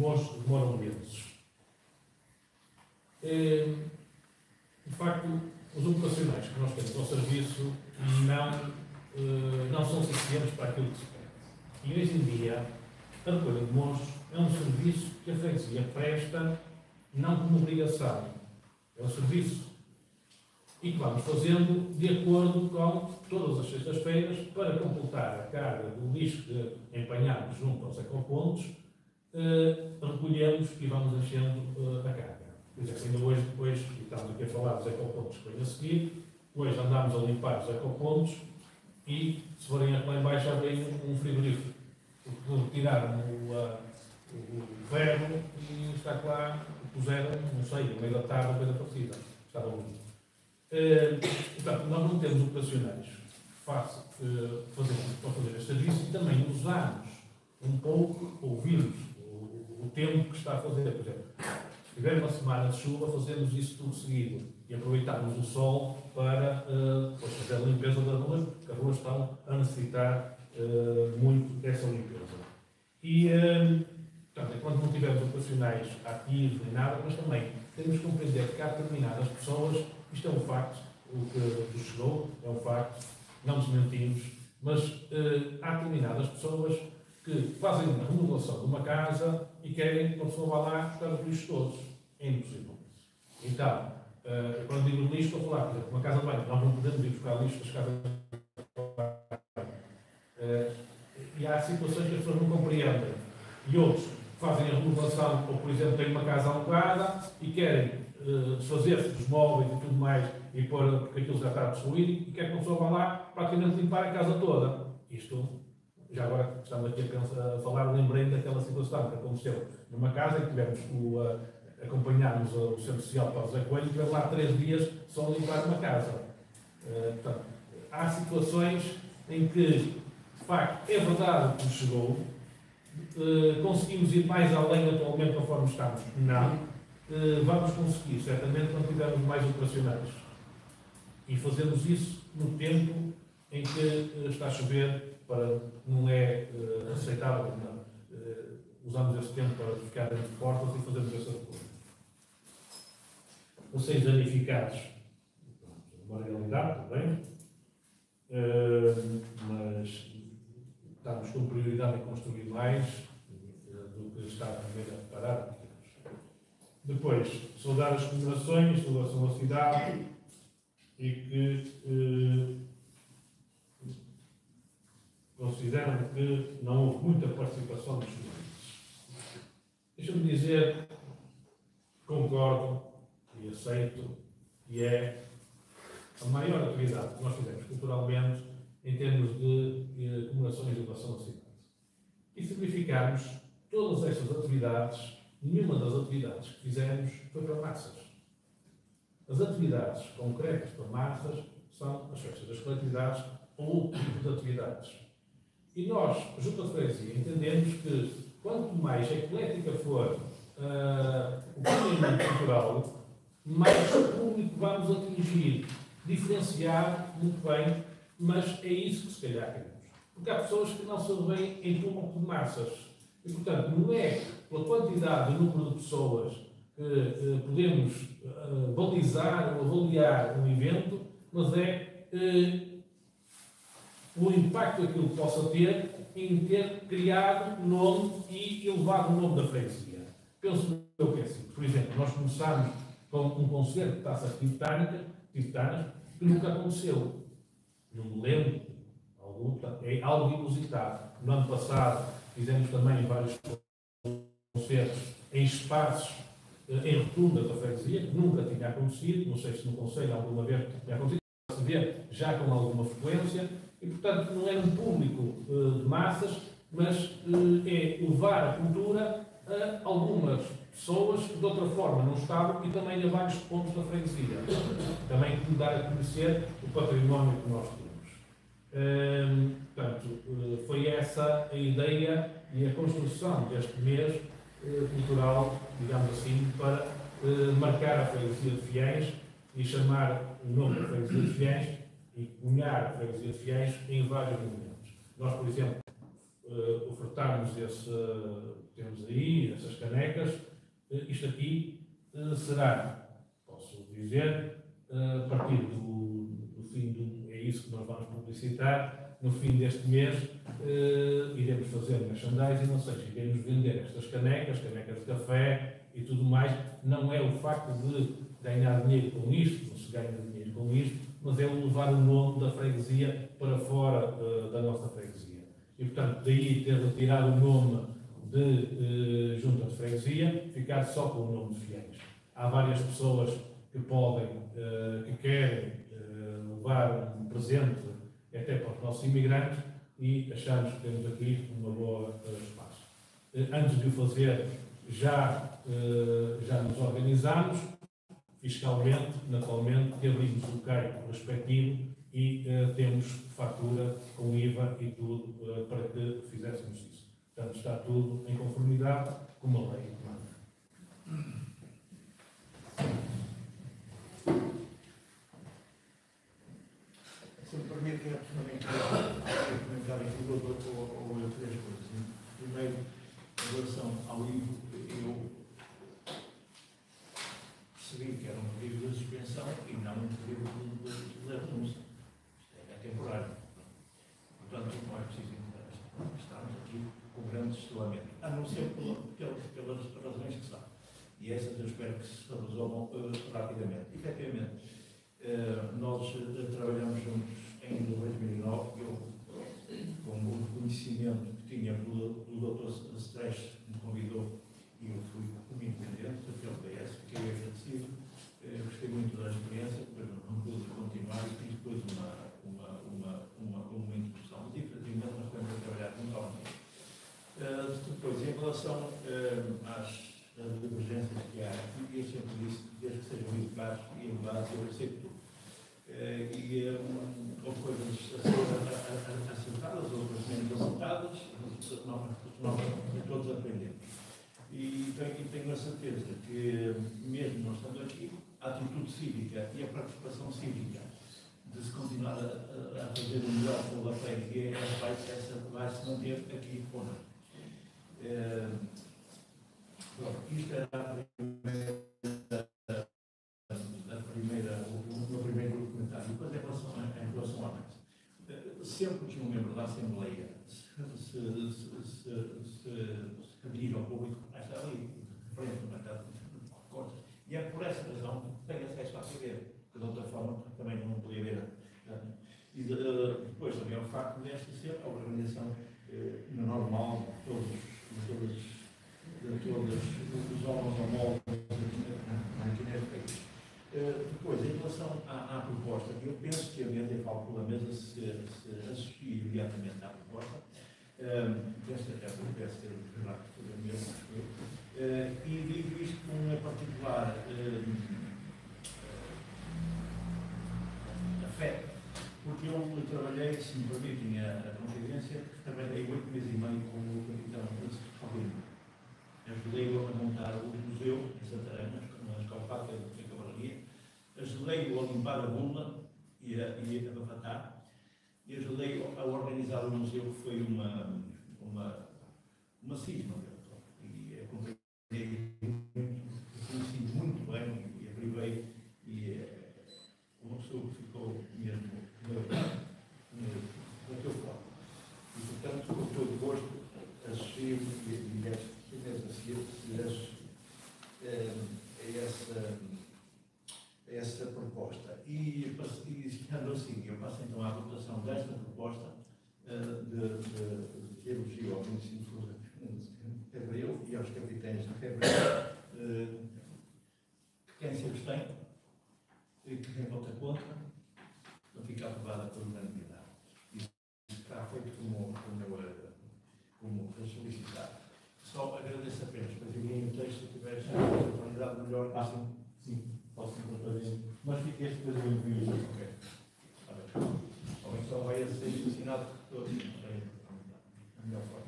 moradores. De facto, os operacionais que nós temos ao serviço não são suficientes para aquilo que se pede. E hoje em dia, a recolha de monstros é um serviço que a freguesia presta não como obrigação. É um serviço e que vamos fazendo de acordo com todas as sextas-feiras para completar a carga do lixo que empanhamos junto aos ecopontos, recolhemos e vamos enchendo a carga. Por exemplo, ainda hoje, depois, e estamos aqui a falar dos ecopontos que vêm a seguir, hoje andámos a limpar os ecopontos e, se forem lá em baixo, já vem um frigorífico. Porque tiraram o ferro e está lá, puseram, não sei, no meio da tarde, coisa parecida. Estava ali. Portanto, nós não temos operacionais para fazer este serviço e também usamos um pouco, ouvimos o tempo que está a fazer. Por exemplo, se tiver uma semana de chuva, fazemos isso tudo seguido e aproveitamos o sol para fazer a limpeza das ruas, porque as ruas estão a necessitar muito dessa limpeza. E, portanto, enquanto não tivermos operacionais ativos nem nada, mas também temos que compreender que há determinadas pessoas, isto é um facto, o que nos chegou é um facto, não desmentimos, mas há determinadas pessoas que fazem a remodelação de uma casa e querem que uma pessoa vá lá buscar os lixos todos. É impossível. Então, quando digo lixo, estou a falar, por exemplo, uma casa de banho, nós não podemos ir buscar lixo das casas de banho. E há situações que as pessoas não compreendem. E outros fazem a remodelação, ou por exemplo, têm uma casa alugada e querem desfazer-se dos móveis e tudo mais, e pôr, porque aquilo já está destruído, e quer que uma pessoa vá lá praticamente limpar a casa toda. Isto, já agora estamos aqui a falar, lembrei daquela situação que aconteceu numa casa em que tivemos acompanhámos o Centro Social para o Zé Coelho e tivemos lá 3 dias só a limpar uma casa. Portanto, há situações em que, de facto, é verdade que nos chegou, conseguimos ir mais além atualmente conforme estamos? Não. Vamos conseguir, certamente, quando tivermos mais operacionais. E fazemos isso no tempo em que está a chover, não é aceitável, não. Usamos esse tempo para ficar dentro de portas e fazemos essa coisa. Vocês danificados, uma realidade também, mas estamos com prioridade em construir mais do que está primeiro a reparar. Depois, saudar as comemorações, saudação à cidade e que consideram que não houve muita participação dos estudantes. Deixa-me dizer, concordo e aceito, que é a maior atividade que nós fizemos culturalmente em termos de comemorações de elevação da cidade. E se verificarmos todas estas atividades, nenhuma das atividades que fizemos foi para massas. As atividades concretas para massas são as festas das coletividades ou outro tipo de atividades. E nós, junto à freguesia, entendemos que quanto mais eclética for o planeamento cultural, mais público vamos atingir, diferenciar muito bem, mas é isso que se calhar queremos. Porque há pessoas que não se veem em público de massas. E, portanto, não é pela quantidade de número de pessoas que podemos balizar ou avaliar um evento, mas é o impacto que aquilo possa ter em ter criado nome e elevado o nome da freguesia. Penso eu que é assim. Por exemplo, nós começámos com um concerto de taças tibetanas que nunca aconteceu. Não me lembro. É algo inusitado. No ano passado fizemos também vários concertos em espaços em rotunda da freguesia, que nunca tinha acontecido. Não sei se no Conselho alguma vez tinha acontecido, se vê já com alguma frequência. E, portanto, não é um público de massas, mas é levar a cultura a algumas pessoas que de outra forma não estavam e também a vários pontos da freguesia. Também dar a conhecer o património que nós temos. Portanto, foi essa a ideia e a construção deste mês cultural, digamos assim, para marcar a freguesia de Fiéis e chamar o nome da freguesia de Fiéis e cunhar a freguesia de Fiéis em vários momentos. Nós, por exemplo, ofertámos temos aí essas canecas. Isto aqui será, posso dizer, a partir do fim é isso que nós vamos publicitar, no fim deste mês iremos fazer merchandising, ou seja, iremos vender estas canecas de café e tudo mais. Não é o facto de ganhar dinheiro com isto, não se ganha dinheiro com isto, mas é levar o nome da freguesia para fora da nossa freguesia. E, portanto, daí ter retirado o nome de Junta de Freguesia, ficar só com o nome de Fiéis. Há várias pessoas que podem, que querem levar um presente até para os nossos imigrantes e achamos que temos aqui uma boa espaço. Antes de o fazer, já nos organizamos fiscalmente, naturalmente, que abrimos o CAI respectivo e temos fatura com IVA e tudo para que fizéssemos isso. Portanto, está tudo em conformidade com a lei que manda. Se me permite, eu também comentar aqui ou três coisas. Primeiro, em relação ao livro, eu percebi que era um pedido de suspensão e não um pedido de renúncia. Isto é temporário. Portanto, não é preciso estarmos aqui com grande isolamento, a não ser pelas razões que são. E essas eu espero que se resolvam rapidamente. Efetivamente, nós trabalhamos juntos em 2009, eu, com o conhecimento que tinha pelo Dr. Stresch, me convidou e eu fui como independente pelo PS, fiquei agradecido, gostei muito da experiência, depois não pude continuar e fiz depois uma introdução. Mas, infelizmente, nós estamos a trabalhar mentalmente. Depois, em relação às divergências que há aqui, eu sempre disse que desde que sejam educados e elevados, eu aceito tudo. Houve coisas acertadas, outras menos acertadas, nós todos aprendemos. E tenho a certeza que, mesmo nós estando aqui, a atitude cívica e a participação cívica de se continuar a fazer o melhor pela freguesia, essa vai se manter aqui connosco. Isto era o meu primeiro comentário. Depois, em relação à mesa, sempre que um membro da Assembleia se pedir ao público, está ali, frente ao mercado de contas, e é por essa razão que tem acesso à CD, que de outra forma também não podia ver. E depois também é o facto desta ser a organização normal de todos os órgãos homólogos aqui neste país. Depois, em relação à proposta, eu penso que a mesa, eu falo pela mesa, se assistir imediatamente à proposta, desta República, deve ser o Renato mesmo, e digo isto com uma particular afeto, porque eu trabalhei trabalhei, se me permitem a confidência, trabalhei 8 meses e meio com o capitão Francisco Paulino. Ajudei-o a montar o museu em Santarém, na Escola Fábrica de Cavalaria. Ajudei-o a limpar a bunda e a bafatar. E ajudei-o a organizar o museu, que foi uma cisma. E acompanhei, conheci muito bem e abriguei, e uma pessoa que ficou mesmo bateu fora. E, portanto, com todo gosto, associei essa proposta. E ficando assim, eu passo então à votação desta proposta de elogio ao município de Febril e aos capitães de Febril. Quem se abstém, quem vota contra, não fica aprovada por unanimidade. Isso está feito como solicitado. Só agradeço apenas para virem o texto, se tiver a qualidade melhor. Sim, posso fazer. Mas fica este depois eu envio. Ok. Está bem. Ou então vai ser ensinado por todos. A melhor forma.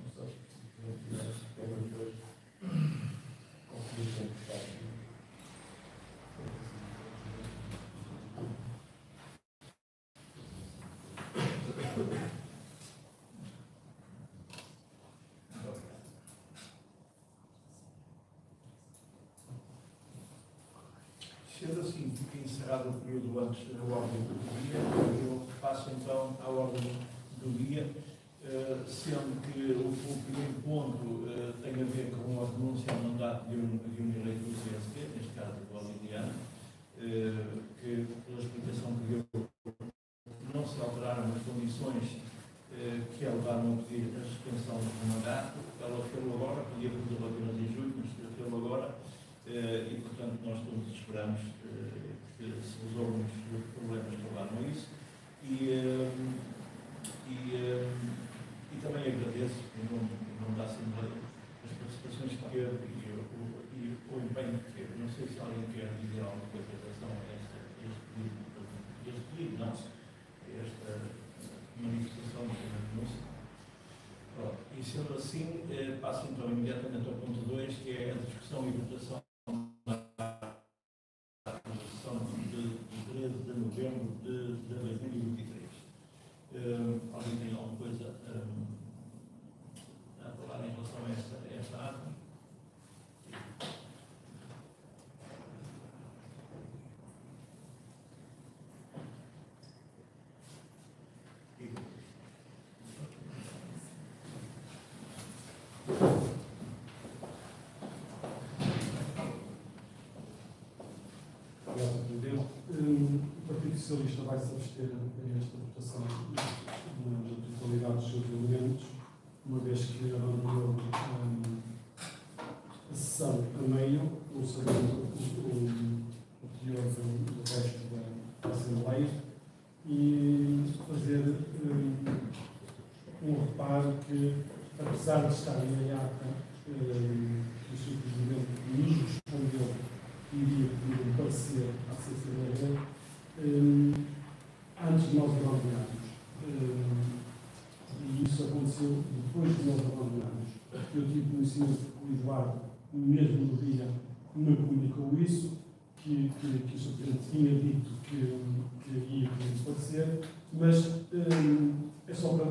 Sendo assim, fica encerrado o período antes da ordem do dia, eu passo então à ordem do dia, sendo que o primeiro ponto tem a ver com a renúncia ao mandato de um eleito do PSD, neste caso do Valdiviano, que, pela explicação que deu, não se alteraram as condições que a levaram a pedir a suspensão do mandato. Ela fez-o agora, podia fazer apenas em julho, mas fez-o agora. E, portanto, nós todos esperamos que se resolvam os problemas que levaram a isso. E também agradeço, em nome da Assembleia, as participações que teve e o empenho que teve. Não sei se alguém quer dizer alguma coisa em relação a este pedido nosso, a esta manifestação de renúncia. E sendo assim, passo então imediatamente ao ponto 2, que é a discussão e votação de 13 de novembro de 2023. Alguém tem alguma coisa a falar em relação a esta ata? O Partido Socialista vai se abster a esta votação na totalidade dos seus elementos, uma vez que abandonou a sessão a meio, ou sabendo o teor do resto da Assembleia, e fazer um reparo que, apesar de estar em ata, o Sr. Presidente nos respondeu que iria pedir um parecer à CCDR antes de nós abandonarmos. E isso aconteceu depois de nós abandonarmos. Eu tive conhecimento que o Eduardo, mesmo no dia, me comunicou isso, que o Sr. Presidente tinha dito que ia pedir um parecer, mas é só para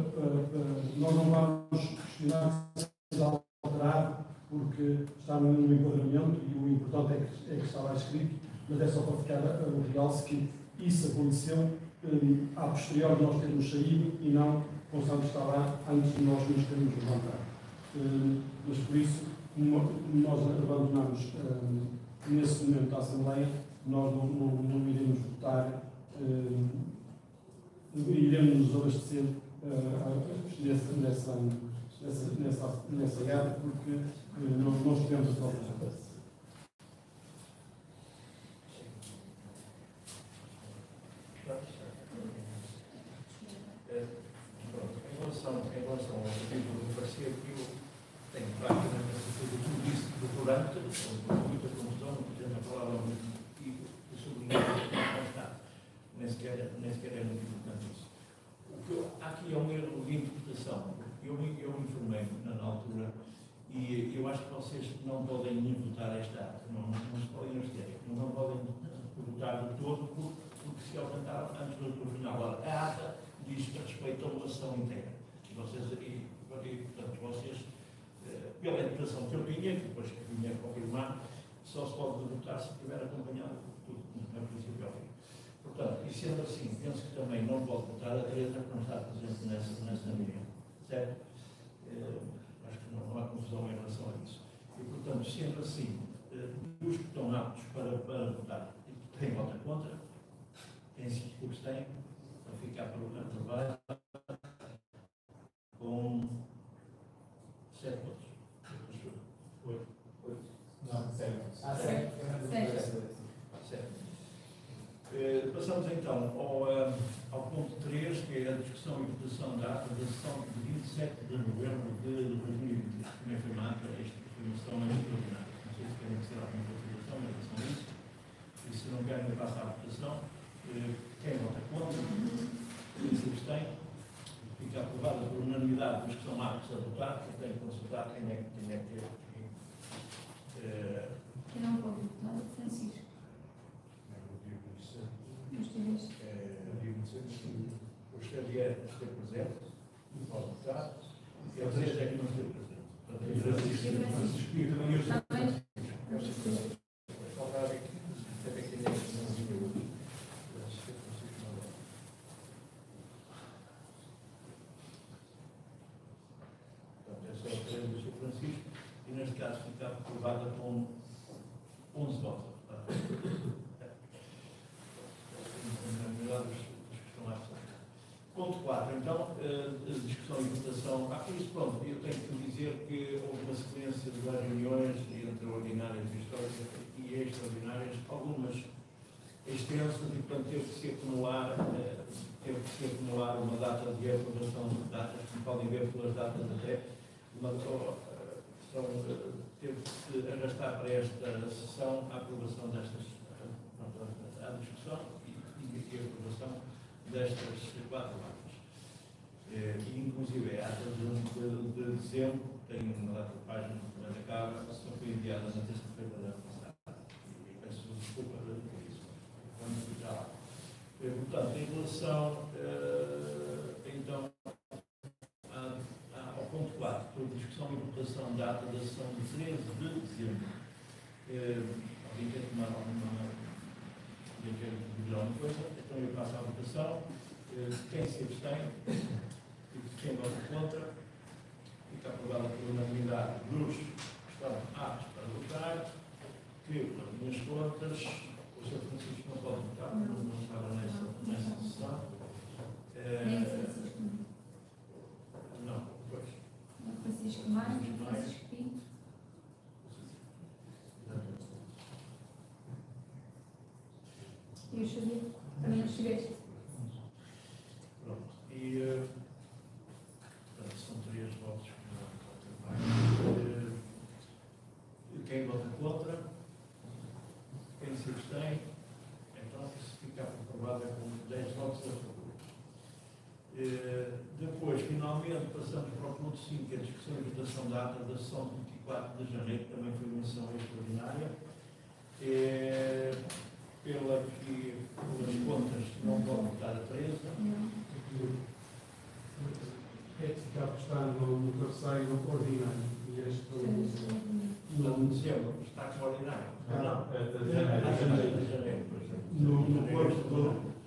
nós não vamos questionar se é alterado, porque está no enquadramento e o importante é que está lá escrito, mas é só para ficar o realce que isso aconteceu a posterior de nós termos saído e não constante estar lá antes de nós nos termos levantado. Mas por isso, nós abandonamos nesse momento a Assembleia, nós não iremos votar, iremos nos abastecer nessa área, porque não estivemos a falar. Em relação ao pedido do parecer, eu tenho praticamente a certeza de tudo isso durante, com muita confusão, tendo a palavra e sublinhar que não está. Nem sequer é muito importante isso. O que eu acho aqui é um erro de interpretação. Eu informei na altura e eu acho que vocês não podem nem votar esta ata, não se podem abster, não podem votar de todo, porque se aumentaram antes do final. Agora, a ata diz respeito à votação inteira. E vocês, portanto, vocês, pela interpretação que eu tinha, que depois que vinha confirmar, só se pode votar se estiver acompanhado tudo, no princípio ao fim. Portanto, e sendo assim, penso que também não pode votar a Teresa, que não está presente nessa reunião. Certo? Acho que não há confusão em relação a isso. E, portanto, sendo assim, os que estão aptos para votar, quem vota contra, quem se abstém, para ficar aprovado, com 7 votos. 8. Não, 7. Passamos então ao ponto 3, que é a discussão e votação da ata da sessão de 27 de novembro de 2020. Também foi uma ata, esta foi uma sessão extraordinária. Não sei se querem dizer alguma consideração em relação a isso. E se não querem, eu passo à votação. Quem vota contra? Quem se abstém? Fica aprovada por unanimidade dos que são aptos a votar. Quem tem que consultar quem é que Quem não pode votar, Francisco. O Xavier esteve presente, não pode votar, e a Teresa é que não esteve presente. Francisco e também eu portanto, é só a Teresa e o Sr. Francisco, e neste caso fica aprovada com 11 votos. Ponto 4, então, discussão e votação. Isto pronto, eu tenho que dizer que houve uma sequência de várias reuniões entre ordinárias e históricas e extraordinárias, algumas extensas, e portanto teve que se acumular uma data de aprovação de datas, como podem ver pelas datas até, teve que se arrastar para esta sessão a aprovação destas, a discussão e a aprovação destas 4 datas. E, inclusive, a ata de dezembro tem uma data de página que acaba, só foi enviada na terça-feira passada. E peço desculpa por isso. Vamos ficar lá. Portanto, em relação então, ao ponto 4, por discussão e votação da ata da sessão de 13 de dezembro. Alguém quer tomar alguma coisa? Então eu passo à votação. Quem se abstém? Quem vota contra? Fica aprovada por unanimidade dos que estão aptos para votar, que, pelas minhas contas, o Sr. Francisco não pode votar, não estava nessa sessão. Nem Francisco. Não, pois. Francisco Maia, Francisco Pinto. E o Xavier? Também não estiveste? Pronto. E portanto, são 3 votos que não votam. Quem vota contra? Quem se abstém? Então, se fica aprovada com 10 votos a favor. Depois, finalmente, passamos para o ponto 5, que é a discussão e votação da ata da sessão de 24 de janeiro, que também foi uma sessão extraordinária. Pelas contas, não pode votar a Teresa. É que está no terceiro ordinário. E este No dezembro, está com ordinário. Não, é de janeiro. No corpo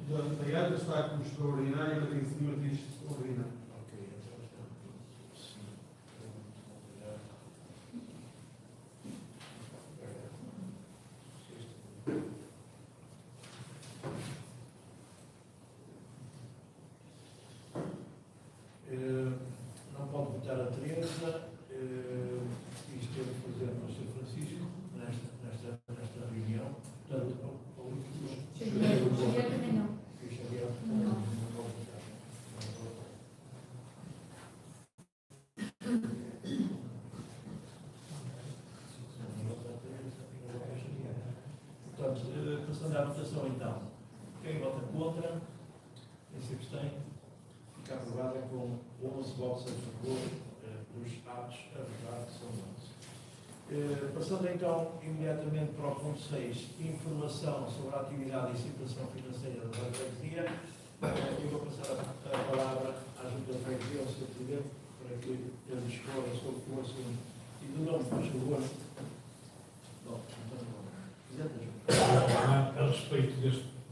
da ata está como extraordinário, mas em cima diz ordinário. Ok, então está. Não pode votar a Teresa, e esteve presente o Sr. Francisco nesta reunião. Portanto, Xavier também não. o Xavier não pode votar. Portanto, passando à votação então. Quem vota contra? Quem se abstém? Fica aprovada com 11 votos a favor dos atos, a verdade são 11. Passando então imediatamente para o ponto 6, informação sobre a atividade e situação financeira da freguesia, eu vou passar a palavra à Junta da Freguesia, ao Sr. Presidente, para que ele explore sobre o assunto. E do nome, por favor. Bom, então, Presidente. A respeito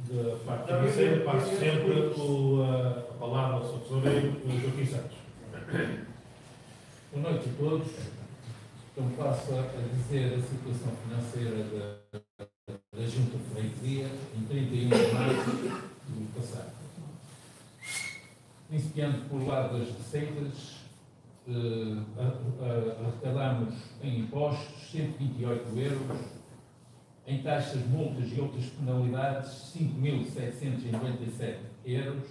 da parte financeira, passo sempre a palavra ao Sr. Tesoureiro, Joaquim Santos. Boa noite a todos. Então passo a dizer a situação financeira da Junta de Freguesia em 31 de março do passado. Iniciando por lado das receitas, arrecadamos em impostos 128 euros, em taxas, multas e outras penalidades 5.797 euros,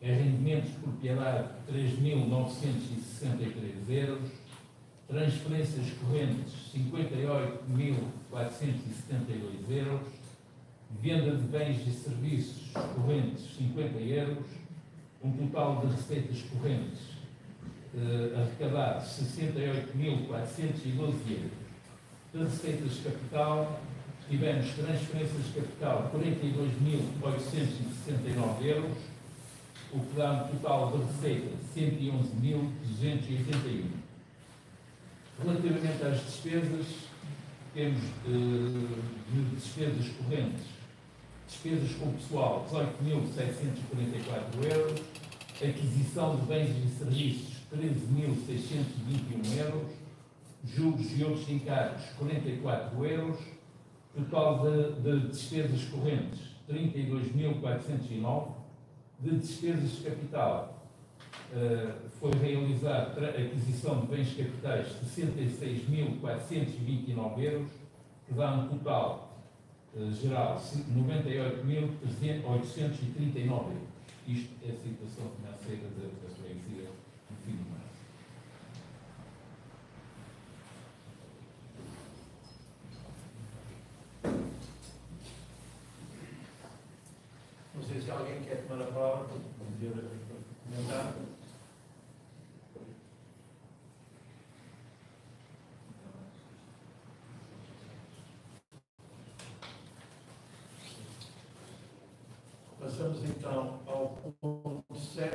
em rendimentos de propriedade 3.963 euros, transferências correntes 58.472 euros, venda de bens e serviços correntes 50 euros, um total de receitas correntes arrecadadas 68.412 euros. Das receitas de capital, tivemos transferências de capital 42.869 euros, o que dá um total de receita 111.281. Relativamente às despesas, temos de despesas correntes, despesas com o pessoal 18.744 euros, aquisição de bens e serviços 13.621 euros, juros e outros encargos 44 euros, total de despesas correntes 32.409, de despesas de capital foi realizada a aquisição de bens capitais 66.429 euros, que dá um total geral 98.839 euros. Isto é a situação financeira da freguesia no fim de março. Não sei se alguém quer tomar a palavra para poder comentar. Passamos então ao ponto 7,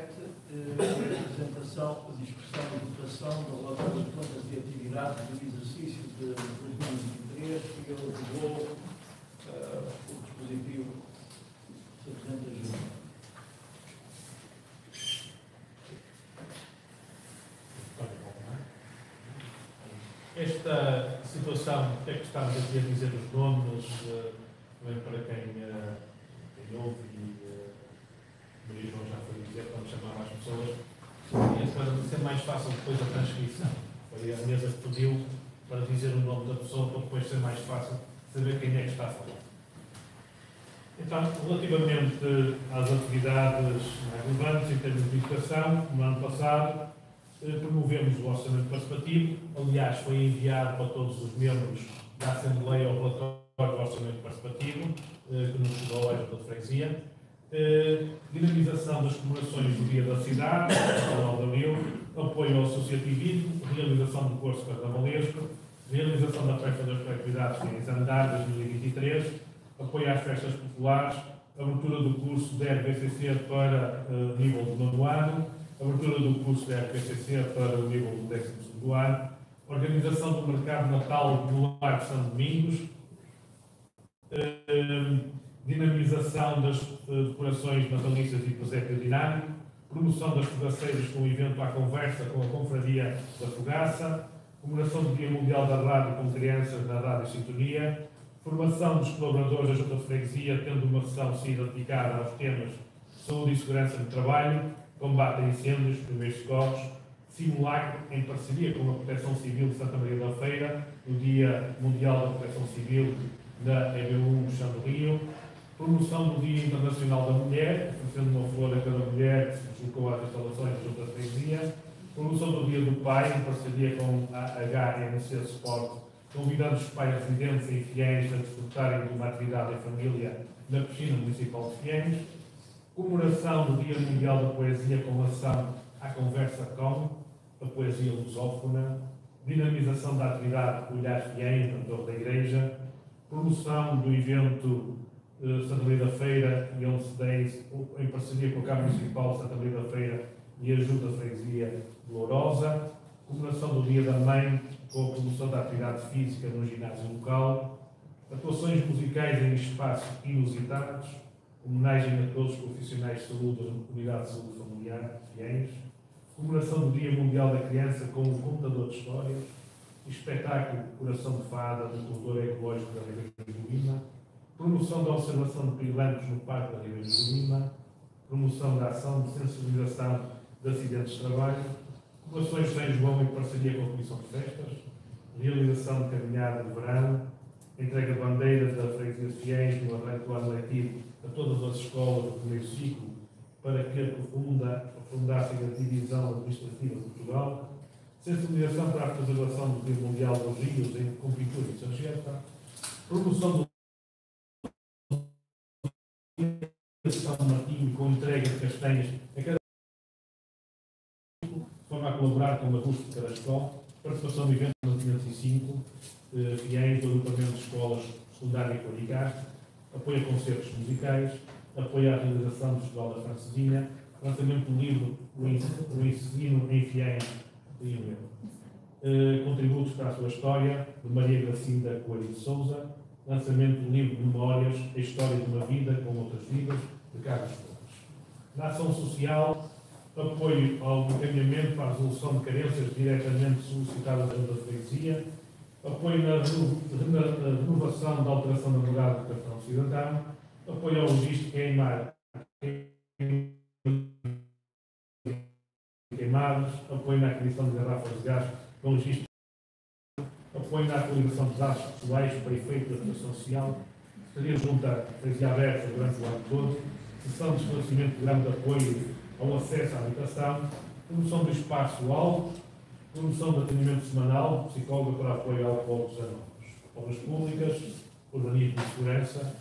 apresentação, discussão e votação do relatório de contas de atividade do exercício de 2023, e eu vou o dispositivo. Sr. Presidente da Junta. Esta situação, é que estamos aqui a dizer os nomes, também para quem ouve e o João já foi dizer, vamos chamar mais pessoas, e para ser mais fácil depois a transcrição. Foi a mesa que pediu para dizer o nome da pessoa, para depois ser mais fácil saber quem é que está a falar. Então, relativamente às atividades mais relevantes em termos de educação, no ano passado, promovemos o orçamento participativo. Aliás, foi enviado para todos os membros da Assembleia o relatório do orçamento participativo, que nos chegou à Junta de Freguesia. Dinamização das comemorações do Dia da Cidade, 19 de abril, apoio ao associativismo, realização do curso carnavalesco, realização da festa das coletividades em Zandar 2023, apoio às festas populares, abertura do curso da RBCC para nível do 9º ano, abertura do curso da RBCC para o nível do 12º ano, organização do mercado de Natal no Lar de São Domingos, dinamização das decorações natalícias e presépio dinâmico, promoção das fogaceiras com o evento à conversa com a Confraria da Fogaça, comemoração do Dia Mundial da Rádio com crianças na Rádio Sintonia, formação dos colaboradores da Junta de Freguesia, tendo uma sessão sido dedicada aos temas de saúde e segurança no trabalho, combate a incêndios, primeiros socorros, simulacro em parceria com a Proteção Civil de Santa Maria da Feira, no Dia Mundial da Proteção Civil da EB1 Chão do Rio, promoção do Dia Internacional da Mulher, oferecendo uma flor a cada mulher que se deslocou às instalações da Junta de Freguesia, promoção do Dia do Pai, em parceria com a HMC Sport, convidando os pais residentes e fiéis a desfrutarem de uma atividade em família na piscina municipal de Fiéis, comemoração do Dia Mundial da Poesia com ação à conversa com a poesia lusófona, dinamização da atividade Olhares Fiéis no entorno da Igreja, promoção do evento Santa Maria da Feira e 11-10, em parceria com a Câmara Municipal de Santa Maria da Feira e a Junta de Freguesia de Lourosa, comemoração do Dia da Mãe com a promoção da atividade física no ginásio local, atuações musicais em espaços inusitados, homenagem a todos os profissionais de saúde da Unidade de Saúde Familiar Fiéis, comemoração do Dia Mundial da Criança com um contador de histórias, espetáculo Coração de Fada do Corredor Ecológico da Ribeira do Lima, promoção da observação de pirilampos no Parque da Ribeira do Lima, promoção da ação de sensibilização de acidentes de trabalho, comemorações de São João em parceria com a Comissão de Festas, realização de caminhada de verão, entrega de bandeiras da Freguesia de Fiéis no arranque do ano letivo a todas as escolas do primeiro ciclo para que aprofundassem a divisão administrativa de Portugal, sensibilização para a preservação do Dia Mundial dos Rios em Compintura e Sargenta, promoção do São Martinho com entrega de castanhas a cada de forma a colaborar com a Rústica da Escola, participação no evento 505, Fiéis do agrupamento de escolas secundárias e qualificadas, apoio a concertos musicais, apoio à realização do Festival da Francesinha, lançamento do livro O Ensino em Fiéis e contributos para a sua história, de Maria Gracinda Coelho de Souza, lançamento do livro de Memórias, a História de uma Vida com Outras Vidas, de Carlos Torres. Na ação social, apoio ao encaminhamento para a resolução de carências diretamente solicitadas da Junta de Freguesia, apoio na renovação da alteração da morada do cartão de cidadão, apoio ao logística queimados, apoio na aquisição de garrafas de gás com logística, apoio na atualização dos dados pessoais para efeito da proteção social, estaria junto à freguesia aberta durante o ano todo, sessão de esclarecimento de programa de apoio ao acesso à habitação, promoção do espaço alto, promoção de atendimento semanal, psicóloga para apoio ao alcoólicos anónimos, obras públicas, urbanismo e segurança,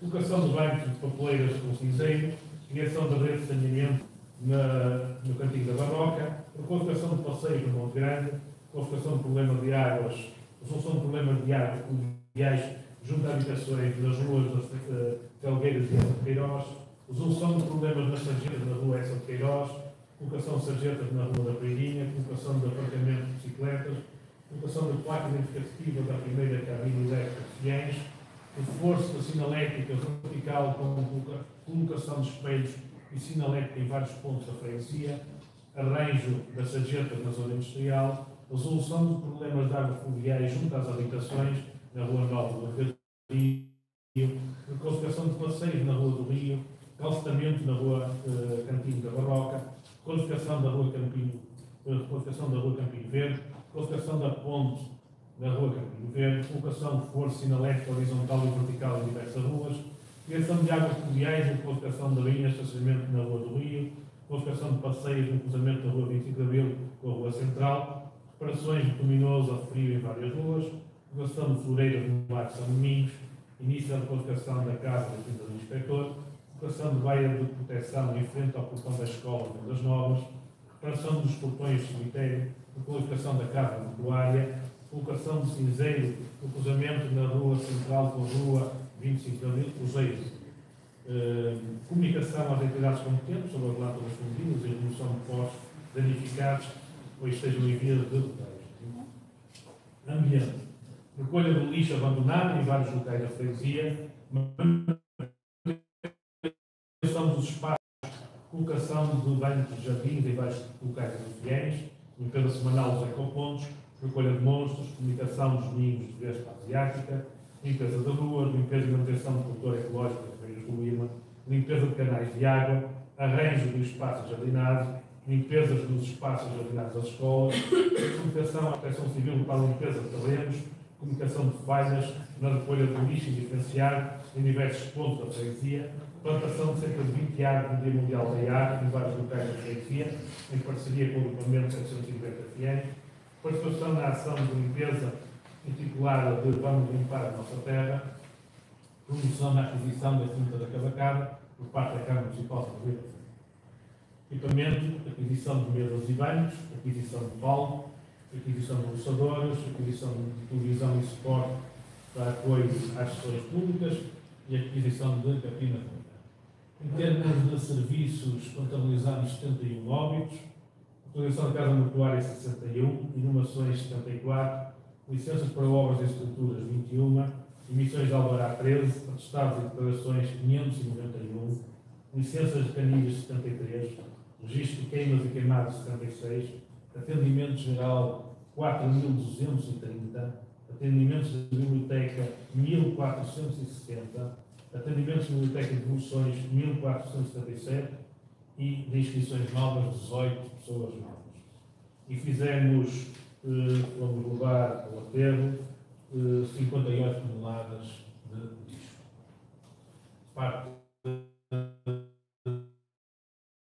colocação de bancos de papeleiras com cinzeiro, criação da rede de saneamento no Cantinho da Barroca, colocação de passeios no Monte Grande, colocação de problemas de águas, resolução de problemas de águas pluviais junto a habitações nas ruas das Felgueiras e Essa de Queiroz, resolução de problemas nas sarjetas na rua Essa de Queiroz, colocação de sarjetas na rua da Preirinha, colocação de apartamento de bicicletas, colocação de placa identificativa da primeira cabine elétrica de Fiéis, reforço da sinalética vertical com colocação de espelhos e sinalética em vários pontos da freguesia, arranjo das sarjetas na zona industrial, resolução de problemas de águas fluviais junto às habitações na Rua Nova do Rio, qualificação de passeios na Rua do Rio, calcetamento na Rua Cantinho da Barroca, qualificação da Rua Campinho Verde, qualificação da ponte na Rua Campinho Verde, colocação de força sinalética horizontal e vertical em diversas ruas, criação de águas fluviais e qualificação de linhas de estacionamento na Rua do Rio, qualificação de passeios no cruzamento da Rua 25 de Abril com a Rua Central, reparações de luminoso a frio em várias ruas, colocação de floreiras no Lar de São Domingos, início da qualificação da Casa da Quinta do Inspetor, colocação de baia de proteção em frente ao portão da escola de das Novas, reparação dos portões do cemitério, qualificação da Casa Mortuária, colocação de cinzeiro, no cruzamento na Rua Central com a Rua 25 de Abril, Cruzeiro, comunicação às entidades competentes sobre a relata dos contínuos e remoção de postos danificados ou estejam em via de detalhes. Ambiente. Recolha do lixo abandonado em vários locais da freguesia, manutenção dos espaços, colocação de bancos de jardins em vários locais de Fiéis, limpeza semanal dos ecopontos, recolha de monstros, comunicação dos ninhos de vespa asiática, limpeza de ruas, limpeza e manutenção do corredor ecológico das Feiras do Lima, limpeza de canais de água, arranjo do espaço jardinado, limpezas dos espaços jardinados das escolas, comunicação à Proteção Civil para a limpeza de terrenos, comunicação de falhas na recolha de lixo indiferenciado em diversos pontos da freguesia, plantação de cerca de 20 árvores no Dia Mundial da Árvore em vários locais da freguesia, em parceria com o agrupamento 750 Fiéis, participação na ação de limpeza intitulada de Vamos Limpar a Nossa Terra, promoção na aquisição da Quinta da Cavacada por parte da Câmara Municipal de Rio. equipamento, aquisição de mesas e banhos, aquisição de palco, aquisição de roçadores, aquisição de televisão e suporte para apoio às sessões públicas e aquisição de capina pública. Em termos de serviços, contabilizamos 71 óbitos, utilização de casa mortuária 61, inumações 74, licenças para obras e estruturas 21, emissões de alvará 13, atestados e declarações 591, licenças de canilhas 73, registro de queimas e queimados 76, atendimento geral 4.230, atendimentos da biblioteca 1.460, atendimentos da biblioteca de devoluções 1.477 e de inscrições novas 18 pessoas novas. E fizemos, vamos levar ao aterro, 58 toneladas de lixo. Parte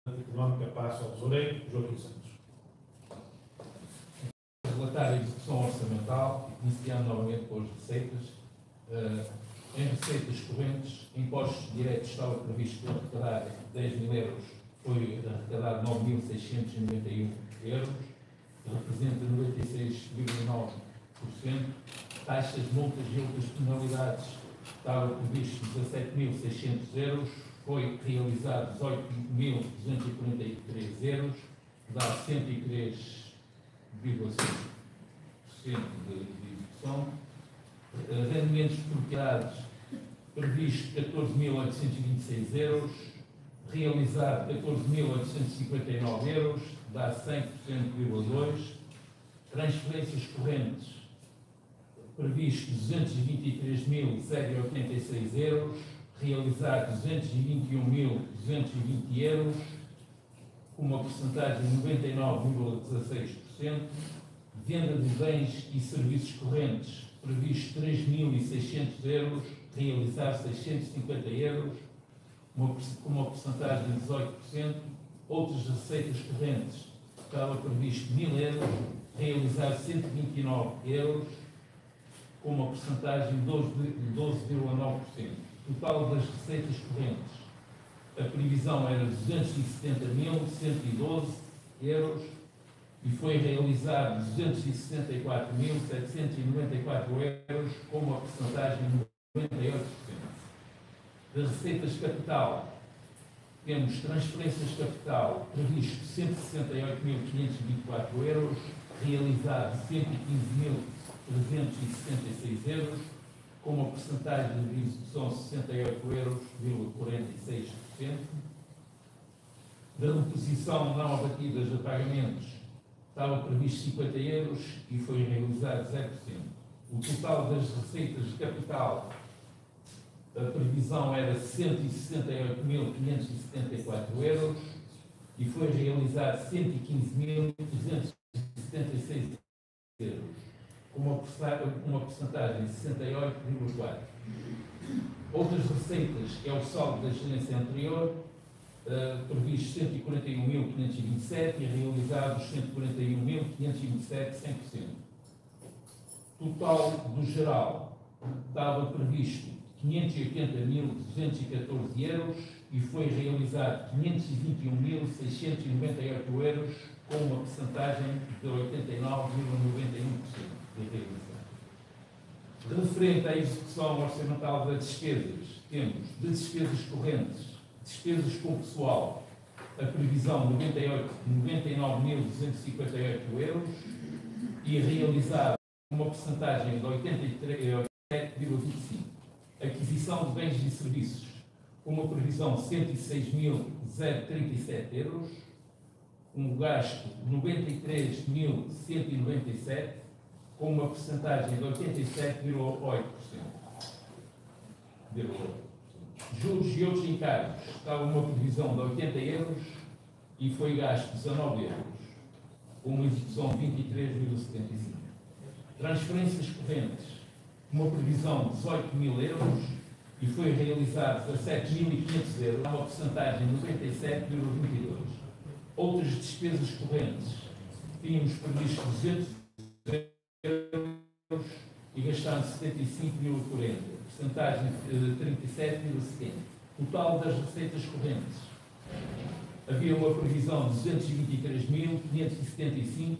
económica passa ao tesoureiro Joaquim Santos. Relatar a execução orçamental, iniciando novamente com as receitas. Em receitas correntes, impostos diretos estava previsto arrecadar 10.000 euros, foi arrecadado 9.691 euros, representa 96,9%. Taxas, multas e outras penalidades estava previsto 17.600 euros, foi realizado 18.243 euros, dá 103,5% de execução. Rendimentos de propriedades previsto 14.826 euros, realizado 14.859 euros, dá 100,2%. Transferências correntes previsto 223.086 euros, realizado 221.220 euros, com uma porcentagem de 99,16%. Venda de bens e serviços correntes previsto 3.600 euros, realizar 650 euros, com uma porcentagem de 18%. Outras receitas correntes estava previsto 1.000 euros, realizar 129 euros, com uma porcentagem de 12,9%. Total das receitas correntes, a previsão era 270.112 euros e foi realizado 264.794 euros, com uma porcentagem de 98%. Das receitas capital, temos transferências de capital previsto 168.524 euros, realizado 115.366 euros, com uma porcentagem de execução de 68,46%. Da reposição não abatidas a pagamentos, estava previsto 50 euros e foi realizado 0%. O total das receitas de capital, a previsão era 168.574 euros e foi realizado 115.376 euros, com uma porcentagem de 68,4%. Outras receitas é o saldo da gerência anterior, previsto 141.527 e realizados 141.527, 100%. Total do geral estava previsto 580.214 euros e foi realizado 521.698 euros, com uma porcentagem de 89,91% de realização. Referente à execução orçamental das despesas, temos de despesas correntes, despesas com pessoal, a previsão de 99.258 euros e realizado uma porcentagem de 83,25%. Aquisição de bens e serviços, com uma previsão de 106.037 euros, um gasto de 93.197, com uma porcentagem de 87,8%. Juros e outros encargos, estava uma previsão de 80 euros e foi gasto 19 euros, com uma execução de 23,75. Transferências correntes, uma previsão de 18.000 euros e foi realizado 17.500 euros, uma porcentagem de 97,22%. Outras despesas correntes, tínhamos previsto 200 euros e gastámos 75,40, porcentagem de 37,70%. Total das receitas correntes, havia uma previsão de 223.575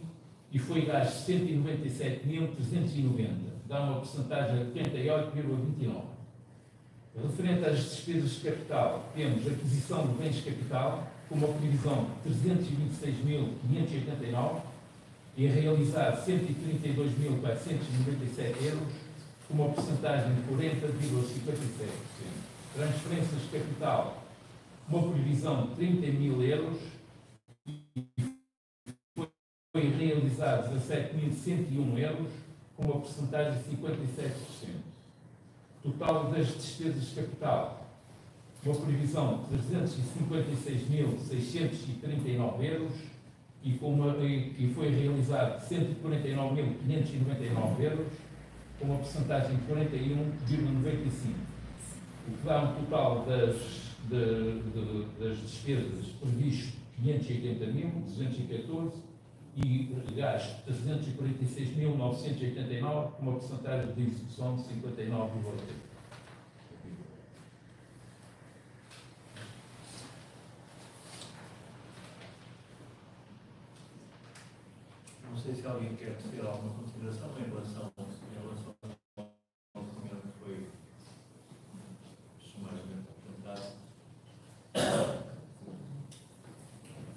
e foi gasto 197.390, dá uma porcentagem de 88,29%. Referente às despesas de capital, temos aquisição de bens de capital, com uma previsão de 326.589 e a realizar 132.497 euros, com uma porcentagem de 40,57%. Transferências de capital, uma previsão de 30.000 euros e foi realizar 17.101 euros, com uma porcentagem de 57%. Total das despesas de capital, uma previsão de 356.639 euros e foi realizado 149.599 euros, com uma porcentagem de 41,95%. O que dá um total das despesas previsto 580.214 e gasto 346.989, com uma porcentagem de execução de 59,8%. Não sei se alguém quer ter alguma consideração em relação ao senhor que foi sumariamente apresentado.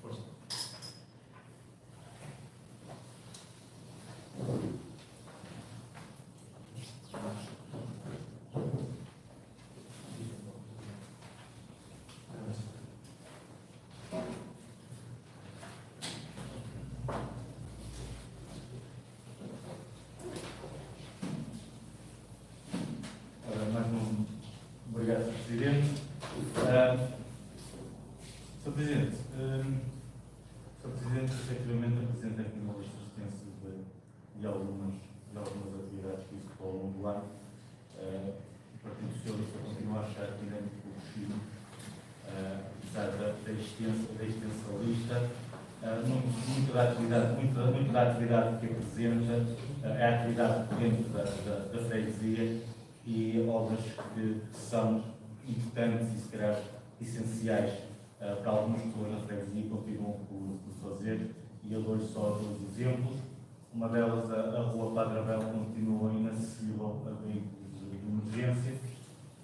Força. Obrigado, Presidente. Sr. Presidente, efetivamente apresenta aqui uma lista extensa de algumas atividades que executou ao longo do ano. O Partido Socialista continua a achar que ainda é muito pouco possível, apesar da extensa lista. Muito da atividade que apresenta é a atividade dentro da freguesia e obras que são importantes e, se calhar, essenciais para algumas pessoas na freguesia e continuam por fazer. E eu dou-lhe só dois exemplos. Uma delas, a Rua Padre Abel, continua inacessível a veículos de emergência.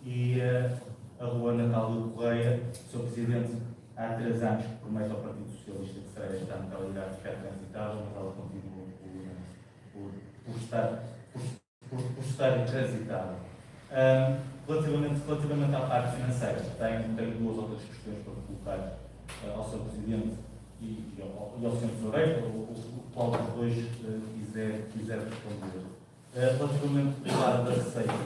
E a Rua Natália Correia, Sr. Presidente, há 3 anos que promete ao Partido Socialista que será esta mentalidade ficar transitável, mas ela continua por estar intransitável. Relativamente à parte financeira, tenho 2 outras questões para colocar ao Sr. Presidente e ao Sr. Tesoureiro, o qual dos dois quiser responder. Relativamente ao lado das receitas,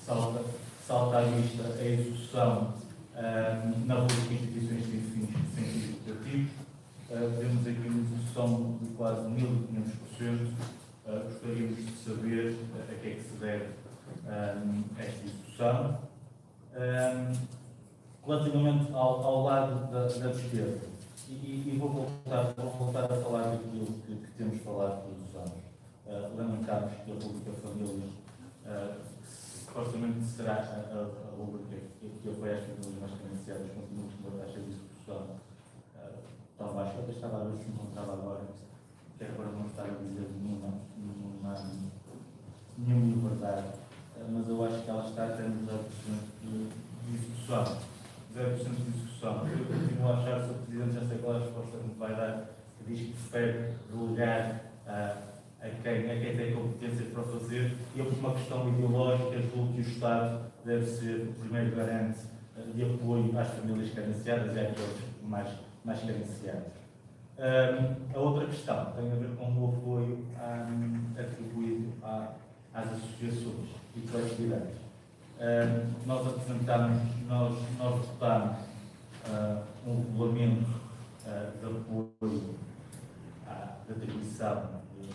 salta à vista a execução na rua de instituições sem fins lucrativos. Temos aqui uma execução de quase 1.500%. Gostaríamos de saber a que é que se deve esta execução. Relativamente ao lado da despesa, e vou voltar a falar daquilo que temos falado todos os anos. Lamentamos que a Rubrica Famílias, supostamente será a rubrica que apoia as famílias mais carenciadas, continua com uma taxa de execução tão baixa. Eu estava a ver se encontrava agora, que agora não está a dizer nenhuma liberdade, mas eu acho que ela está a ter 0% de execução. 0% de execução. Eu continuo a achar, Sr. Presidente, já sei qual é a resposta que me vai dar, que diz que prefere delegar a quem tem competências para fazer, e eu, por uma questão ideológica, julgo que o Estado deve ser o primeiro garante de apoio às famílias carenciadas e àqueles mais carenciados. A outra questão tem a ver com o apoio atribuído às associações e coletividades. Nós votámos um regulamento de apoio de atribuição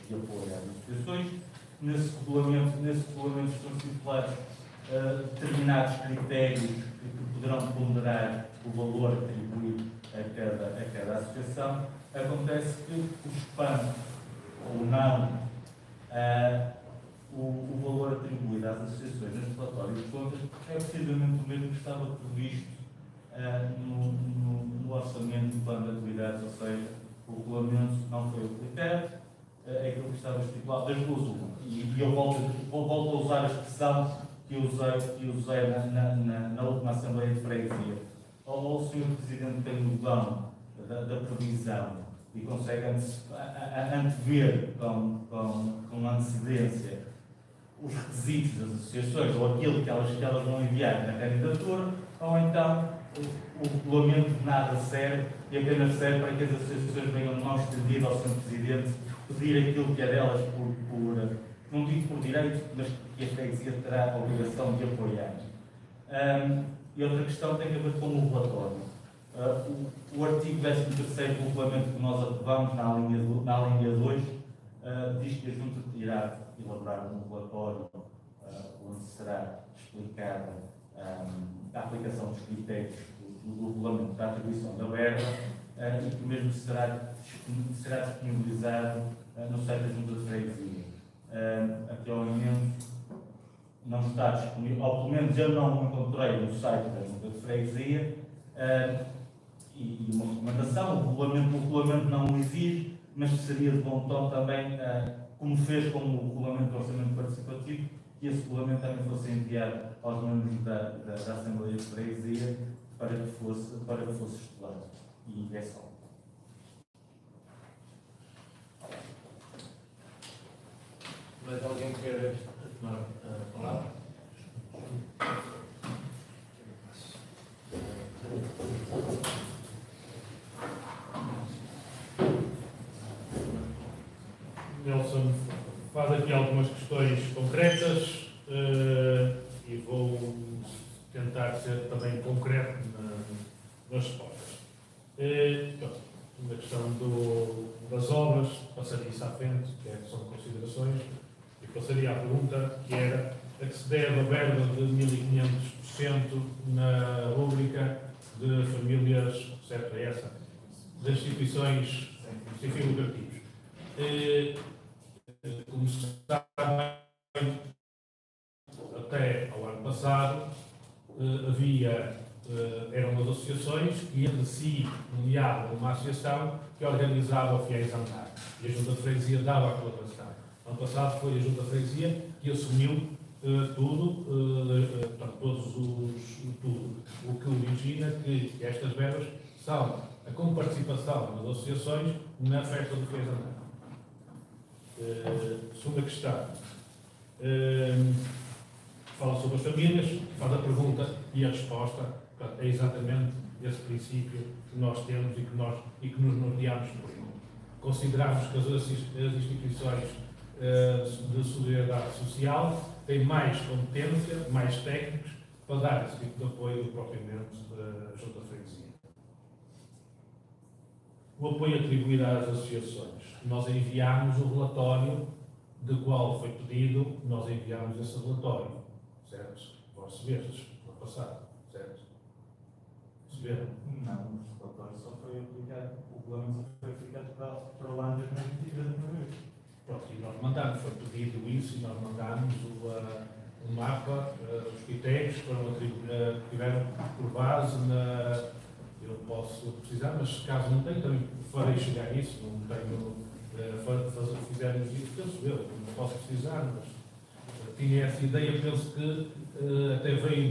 de apoio às associações. Nesse regulamento estão estipulados determinados critérios que poderão ponderar o valor atribuído a cada associação. Acontece que o SPAM ou não, o valor atribuído às associações neste relatório de contas é precisamente o mesmo que estava previsto no orçamento do plano de atividades, ou seja, o regulamento não foi aplicado, é aquilo que estava estipulado das duas uma. E eu volto a usar a expressão que usei na última Assembleia de Freguesia. Ou o Sr. Presidente tem noção da previsão e consegue antever com antecedência os requisitos das associações ou aquilo que elas vão enviar na candidatura, ou então o regulamento de nada serve e apenas serve para que as associações venham de mão estendida ao Sr. Presidente pedir aquilo que é delas não digo por direito, mas que a freguesia terá a obrigação de apoiar. E outra questão tem a ver com o relatório. O artigo 13º do regulamento que nós aprovamos na linha 2 diz que a Junta irá elaborar um relatório onde será explicada a aplicação dos critérios do regulamento da atribuição da verba e que mesmo será disponibilizado no site da Junta de Freguesia. Até ao momento não está disponível, ou pelo menos eu não o encontrei no site da Junta de Freguesia, e uma recomendação, o regulamento não o exige, mas seria de bom tom também, como fez com o regulamento do orçamento participativo, que esse regulamento também fosse enviado aos membros da Assembleia de Freguesia para que fosse estudado. E é só. Mas alguém quer tomar a palavra? Nelson faz aqui algumas questões concretas e vou tentar ser também concreto nas respostas. Na questão das obras, passaria isso à frente, que são considerações, e passaria à pergunta que era a que se deve a verba de 1500% na rúbrica de famílias, certo, é essa, das instituições sem fins lucrativos. Como se sabe, até ao ano passado, eram as associações que entre si nomeavam uma associação que organizava o Fiéis Andar. E a Junta de Freguesia dava a colaboração. Ano passado foi a Junta de Freguesia que assumiu tudo, o que origina que estas verbas são a comparticipação das associações na festa do Fiéis Andar. Segunda questão. Fala sobre as famílias, faz a pergunta e a resposta. Portanto, é exatamente esse princípio que nós temos e que nos norteamos por ele. Consideramos que as instituições de solidariedade social têm mais competência, mais técnicos para dar esse tipo de apoio do que propriamente a Junta de Freguesia. O apoio atribuído às associações. Nós enviámos o relatório de qual foi pedido, nós enviámos esse relatório, certo? Vós recebestes no passado, certo? Receberam? Não, o relatório só foi aplicado, o regulamento só foi aplicado para o ano de 2023 da primeira vez. Pronto, e nós mandámos, foi pedido isso, e nós mandámos o mapa, os critérios que tiveram por base na. Eu posso precisar, mas caso não tenha, também farei chegar isso, não tenho. Fizermos isso, penso eu, não posso precisar, mas tinha essa ideia, penso que até veio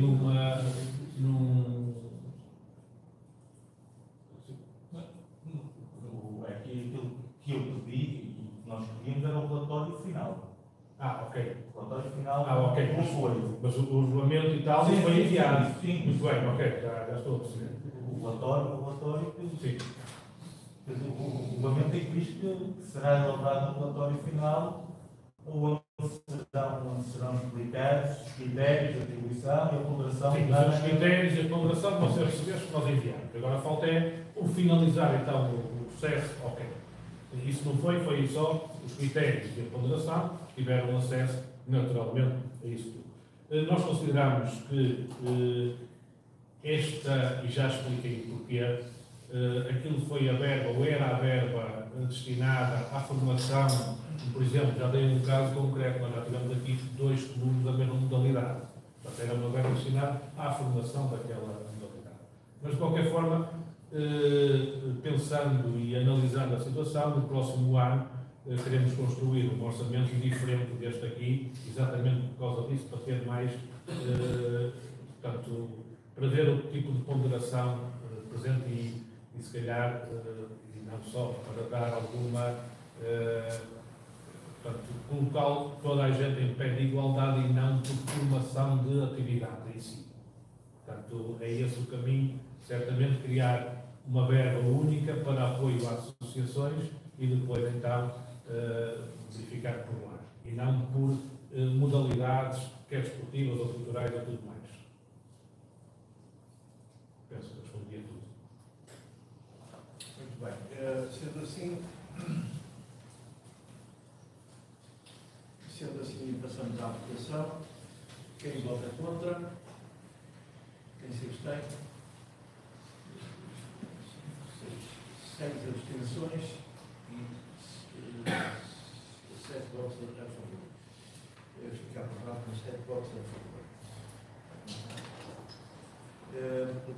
Aquilo que eu pedi e que nós pedimos era o relatório final. Ok. O relatório final ok. Não foi. Mas o regulamento e tal Sim, foi enviado. Sim. Muito bem, ok, já estou a perceber. O relatório Sim. O regulamento tem que diz que será elaborado um relatório final onde serão explicados os critérios de atribuição e a ponderação. Sim, mas os critérios e a ponderação vão ser recebidos que nós enviamos. Agora falta é o finalizar então o processo. Ok. Isso não foi só os critérios e a ponderação que tiveram acesso naturalmente a isso tudo. Nós consideramos que e já expliquei porquê, aquilo foi a verba, ou era a verba destinada à formação, por exemplo, já dei um caso concreto, nós já tivemos aqui 2 clubes da mesma modalidade. Portanto, era uma verba destinada à formação daquela modalidade. Mas, de qualquer forma, pensando e analisando a situação, no próximo ano queremos construir um orçamento diferente deste aqui, exatamente por causa disso, para ter mais, portanto, para ver o tipo de ponderação presente e se calhar, e não só, para dar alguma, portanto, colocar toda a gente em pé de igualdade e não por formação de atividade em si. Portanto, é esse o caminho, certamente criar uma verba única para apoio às associações e depois então verificar por lá. E não por modalidades, quer desportivas ou culturais ou tudo mais. Penso que respondi a tudo. Muito bem. Sendo assim, passamos à votação. Quem vota contra? Quem se abstém? 6 abstenções e 7 votos a favor. Eu fico aprovado com 7 votos a favor.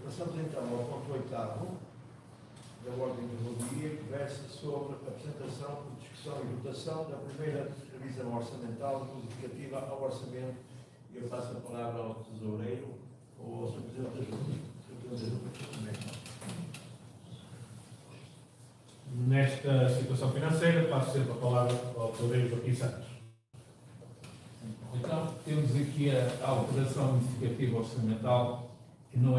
Passamos então ao ponto 8º da ordem do dia, que versa sobre a apresentação, discussão e votação da primeira revisão orçamental modificativa ao orçamento. E eu passo a palavra ao tesoureiro ou ao Sr. Presidente da Junta. Nesta situação financeira, passo sempre a palavra ao tesoureiro Joaquim Santos. Então, temos aqui a alteração modificativa orçamental, que não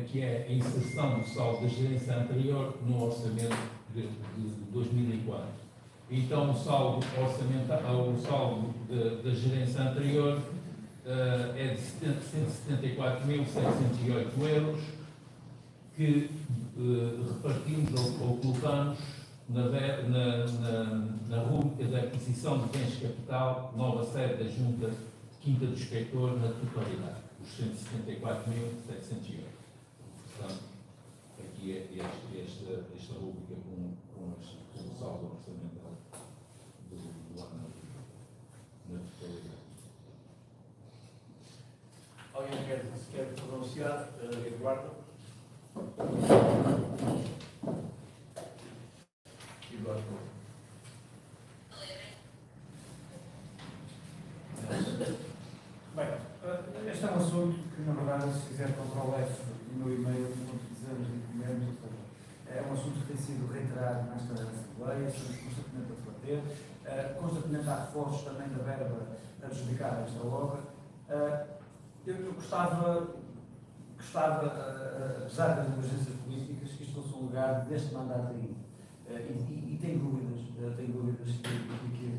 que é a inserção do saldo da gerência anterior no orçamento de 2004. Então, o saldo orçamental, o saldo da gerência anterior é de 174.708 euros, que repartimos ou colocamos na rubrica da aquisição de bens de capital, nova sede da Junta Quinta do Escritor, na totalidade, os 174.700 euros. Portanto, aqui é esta rubrica com o saldo orçamental do ano na totalidade. Alguém quer pronunciar? Eduardo? Bem, este é um assunto que, na verdade, se fizer Ctrl F no e-mail, quando fizemos e comemos, é um assunto que tem sido reiterado nesta Assembleia, estamos constantemente a debater, constantemente há reforços também da verba adjudicada a esta obra. Eu gostava, apesar das emergências políticas, que isto fosse um legado deste mandato aí. E tenho dúvidas que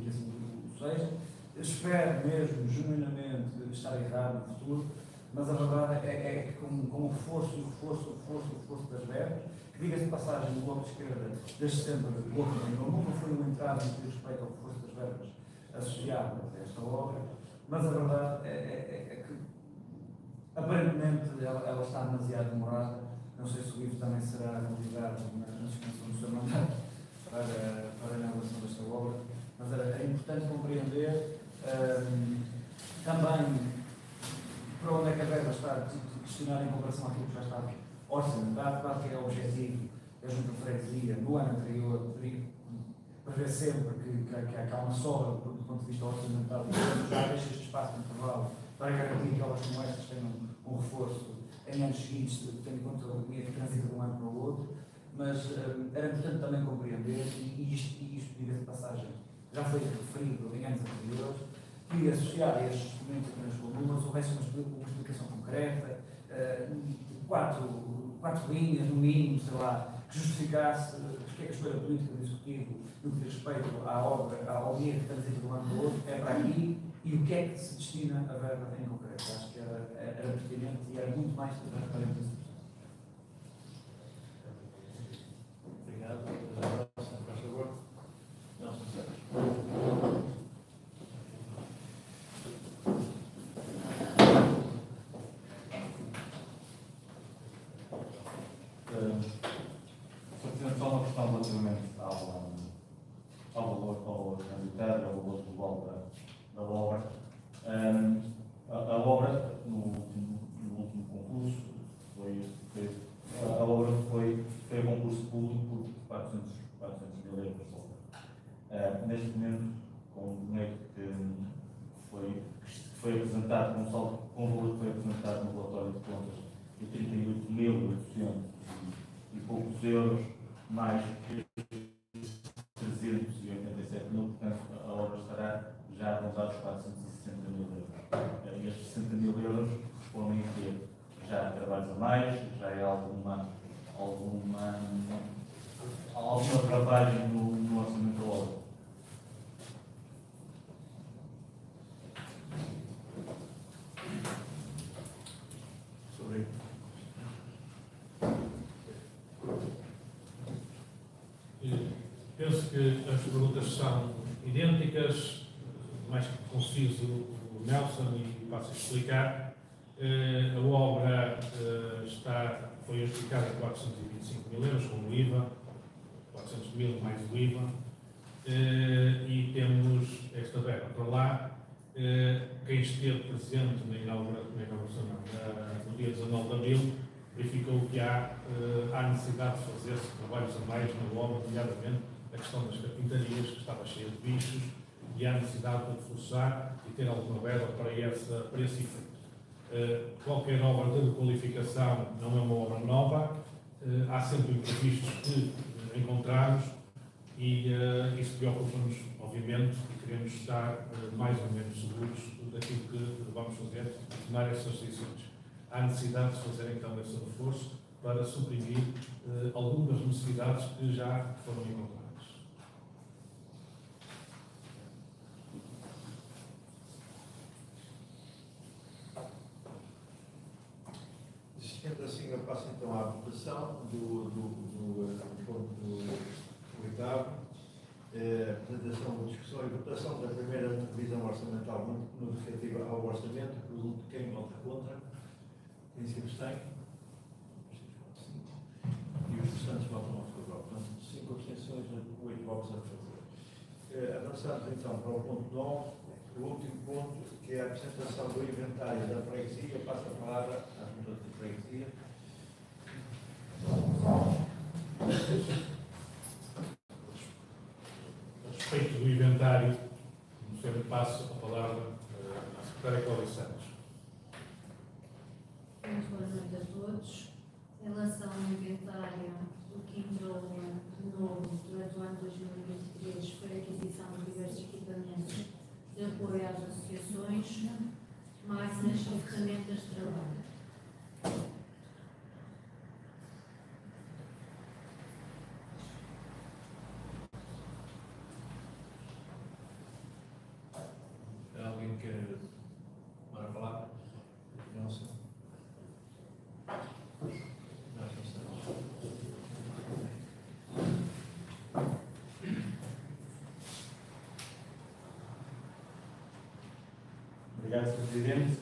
assim o seja. Espero mesmo, genuinamente, estar errado no futuro, mas a verdade é que com o reforço das verbas, que diga-se de passagem, o Bloco de Esquerda, desde sempre, nunca foi uma entrada no que diz respeito ao reforço das verbas associadas a esta obra, mas a verdade é que aparentemente ela está demasiado demorada. Não sei se o livro também será convidado na suspensão do seu mandato para a elaboração desta obra, mas é importante compreender também para onde é que a verba está destinada em comparação àquilo que já está orçamentado. Claro que é o objetivo da Junta de Freguesia no ano anterior, prevê sempre que há uma sobra do ponto de vista orçamental e já deixa este espaço de intervalo para garantir que obras como estas tenham um reforço em anos seguintes, tendo em conta o dinheiro que transita de um ano para o outro, mas era importante também compreender, e isto diga de passagem, já foi referido em anos anteriores, que associar a estes documentos apenas com números houvesse uma explicação concreta, quatro linhas, no mínimo, sei lá, que justificasse porque é que a escolha política do Executivo, no que diz respeito à obra, ao dinheiro que transita de um ano para o outro, é para aqui, e o que é que se destina a verba em concreto. Acho que era pertinente e era muito mais transparente esse processo. Obrigado. Por favor. Não, só uma questão relativamente ao valor unitário, ao valor global da obra. A obra, no último concurso, foi a obra foi a concurso público por 400 mil euros. Neste momento, com o dinheiro que foi apresentado, com o valor que foi apresentado no relatório de contas, de 38.800 e poucos euros, mais 387 mil, portanto, a obra estará já a rondar os 460 mil euros. E estes 60 mil euros respondem a que já há trabalhos a mais, já é alguma travagem no orçamento da obra. Sobre penso que as perguntas são idênticas, mais que conciso o Nelson, e passo a explicar. A obra foi adjudicada em 425 mil euros, com o IVA, 400 mil mais o IVA, e temos esta verba para lá. Quem esteve presente na inauguração no dia 19 de abril verificou que há necessidade de fazer-se trabalhos a mais na obra, nomeadamente a questão das carpintarias, que estava cheia de bichos, e há necessidade de reforçar e ter alguma verba para esse efeito. Qualquer obra de requalificação não é uma obra nova, há sempre imprevistos que encontramos, e isso preocupa-nos, obviamente, e queremos estar mais ou menos seguros daquilo que vamos fazer e tomar essas decisões. Há necessidade de fazer então esse reforço para suprimir algumas necessidades que já foram encontradas. Sendo assim, eu passo então à votação do ponto 8º, apresentação, discussão e votação da primeira revisão orçamental notificativa ao orçamento. Pergunto quem vota contra, quem se abstém, e os restantes votam a favor. Portanto, 5 abstenções, 8 votos a favor. Avançamos então para o ponto 9, o último ponto, que é a apresentação do inventário da freguesia. Eu passo a palavra à junta de freguesia. A respeito do inventário, sempre passo a palavra à secretária Cláudia Santos. Muito boa noite a todos. Em relação ao inventário, o que entrou de novo durante o ano 2023 foi a aquisição de diversos equipamentos de apoio às associações, mais as ferramentas de trabalho. Alguém quer tomar a palavra? Não sei. Obrigado, Sr. Presidente.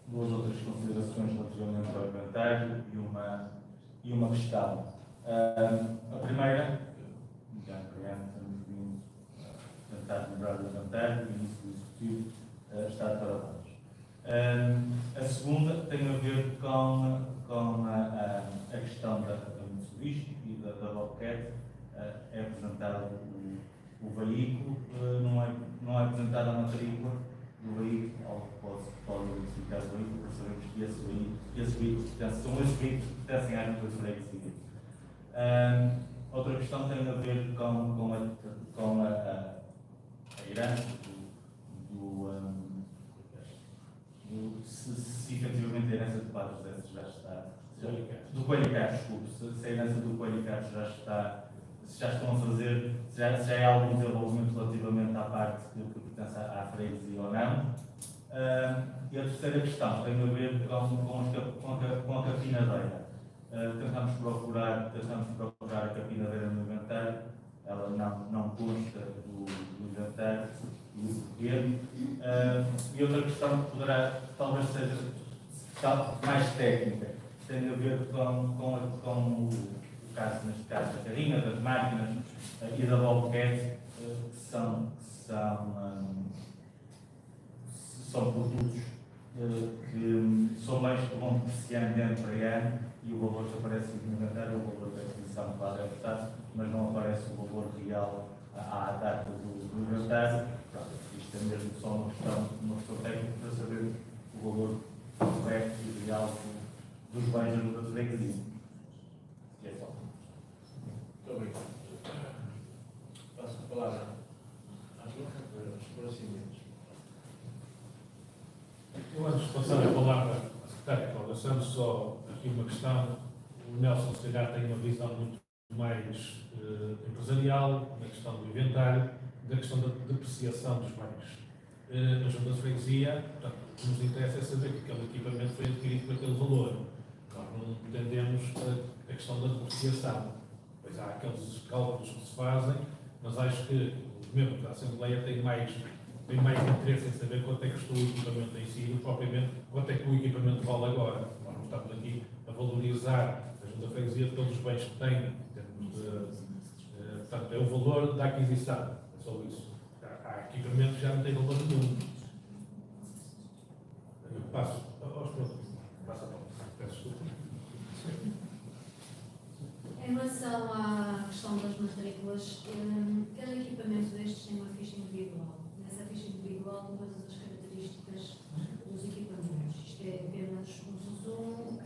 Duas outras considerações relativamente ao inventário e uma questão. A primeira, já temos vindo a tentar melhorar o inventário, o início do executivo está de parabéns. A segunda tem a ver com a questão da Mitsubishi e da Bobcat. É apresentado o veículo, não é apresentada a matrícula do veículo, ao que pode identificar o veículo, para sabermos que esses veículos são esses veículos que pertencem à junta de freguesia. Outra questão tem a ver com a herança se efetivamente a herança de Padre José já está. Do Coelho Castro, desculpe, se a herança do Coelho Castro já está. Se já estão a fazer, se já há algum desenvolvimento relativamente à parte que pertence à freguesia ou não. E a terceira questão tem a ver com a capinadeira. Tentamos procurar a capinadeira no inventário, ela não consta do inventário e do porquê. E outra questão que poderá, talvez seja mais técnica, tem a ver com o caso, neste caso, da carrinha, das máquinas e da Bobcat, que são produtos que são bens que vão depreciando de ano para ano e o valor que aparece no inventário é o valor da aquisição que lá deve estar, mas não aparece o valor real à data do inventário. Isto é mesmo só uma questão técnica para saber o valor correto e real dos bens da junta de freguesia. É só. Muito obrigado. Passo a palavra à junta para os esclarecimentos. Eu, antes de passar a palavra à secretária Cláudia Santos, só aqui uma questão. O Nelson, se calhar, tem uma visão muito mais empresarial na questão do inventário, da questão da depreciação dos bens. A junta de freguesia, portanto, o que nos interessa é saber que aquele equipamento foi adquirido por aquele valor. Nós não entendemos a questão da depreciação. Pois há aqueles cálculos que se fazem, mas acho que os membros da Assembleia têm mais interesse em saber quanto é que custou o equipamento em si, do propriamente quanto é que o equipamento vale agora. Nós não estamos aqui a valorizar a junta de freguesia pelos bens que tem, em termos de, portanto, é o valor da aquisição, é só isso. Há equipamento que já não tem valor nenhum. Eu passo aos próximos. Passo a palavra. Peço desculpa. Em relação à questão das matrículas, cada equipamento destes tem uma ficha individual. Nessa ficha individual, todas as características dos equipamentos. Isto é apenas um resumo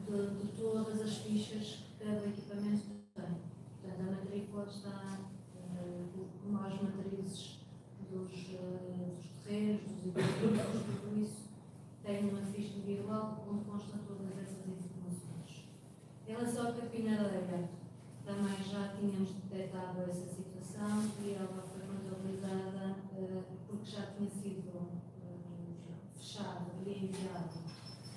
de todas as fichas que cada equipamento tem. Portanto, a matrícula está como as matrizes dos terrenos, dos equipamentos, tudo isso tem uma ficha individual onde constam todas essas informações. Em relação à capinhadeira, também já tínhamos detectado essa situação e ela foi contabilizada porque já tinha sido fechado e enviado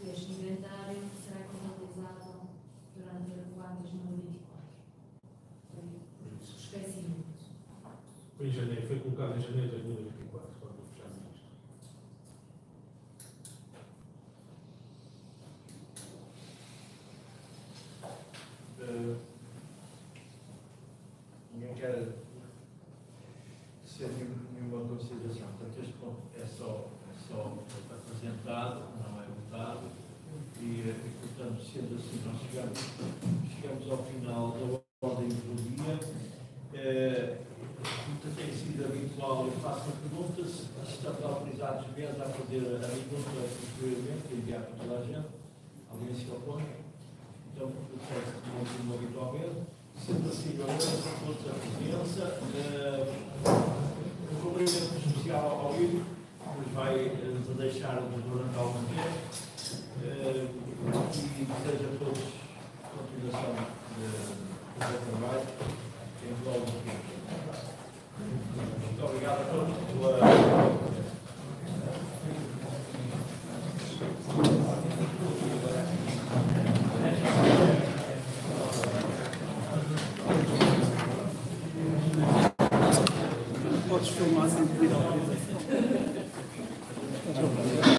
este inventário, que será contabilizado durante o ano 2024. Por esquecimento. Foi em janeiro, foi colocado em janeiro de 2024, quando fechamos isto. Ninguém quer ser nenhuma consideração. Portanto, este ponto é só apresentado, não é votado, e portanto, sendo assim, nós chegamos ao final da ordem do dia. Tem sido habitual, eu faço a pergunta, se estamos autorizados mesmo a fazer a pergunta posteriormente, enviar para toda a gente. Alguém se opõe? Então, eu peço como habitualmente. Sendo assim, eu agradeço a todos a presença. Um cumprimento especial ao Lírio, que nos vai deixar durante algum tempo. E desejo a todos continuação do trabalho em prol do tempo. Muito obrigado a todos pela. Podes filmar sem pedir autorização.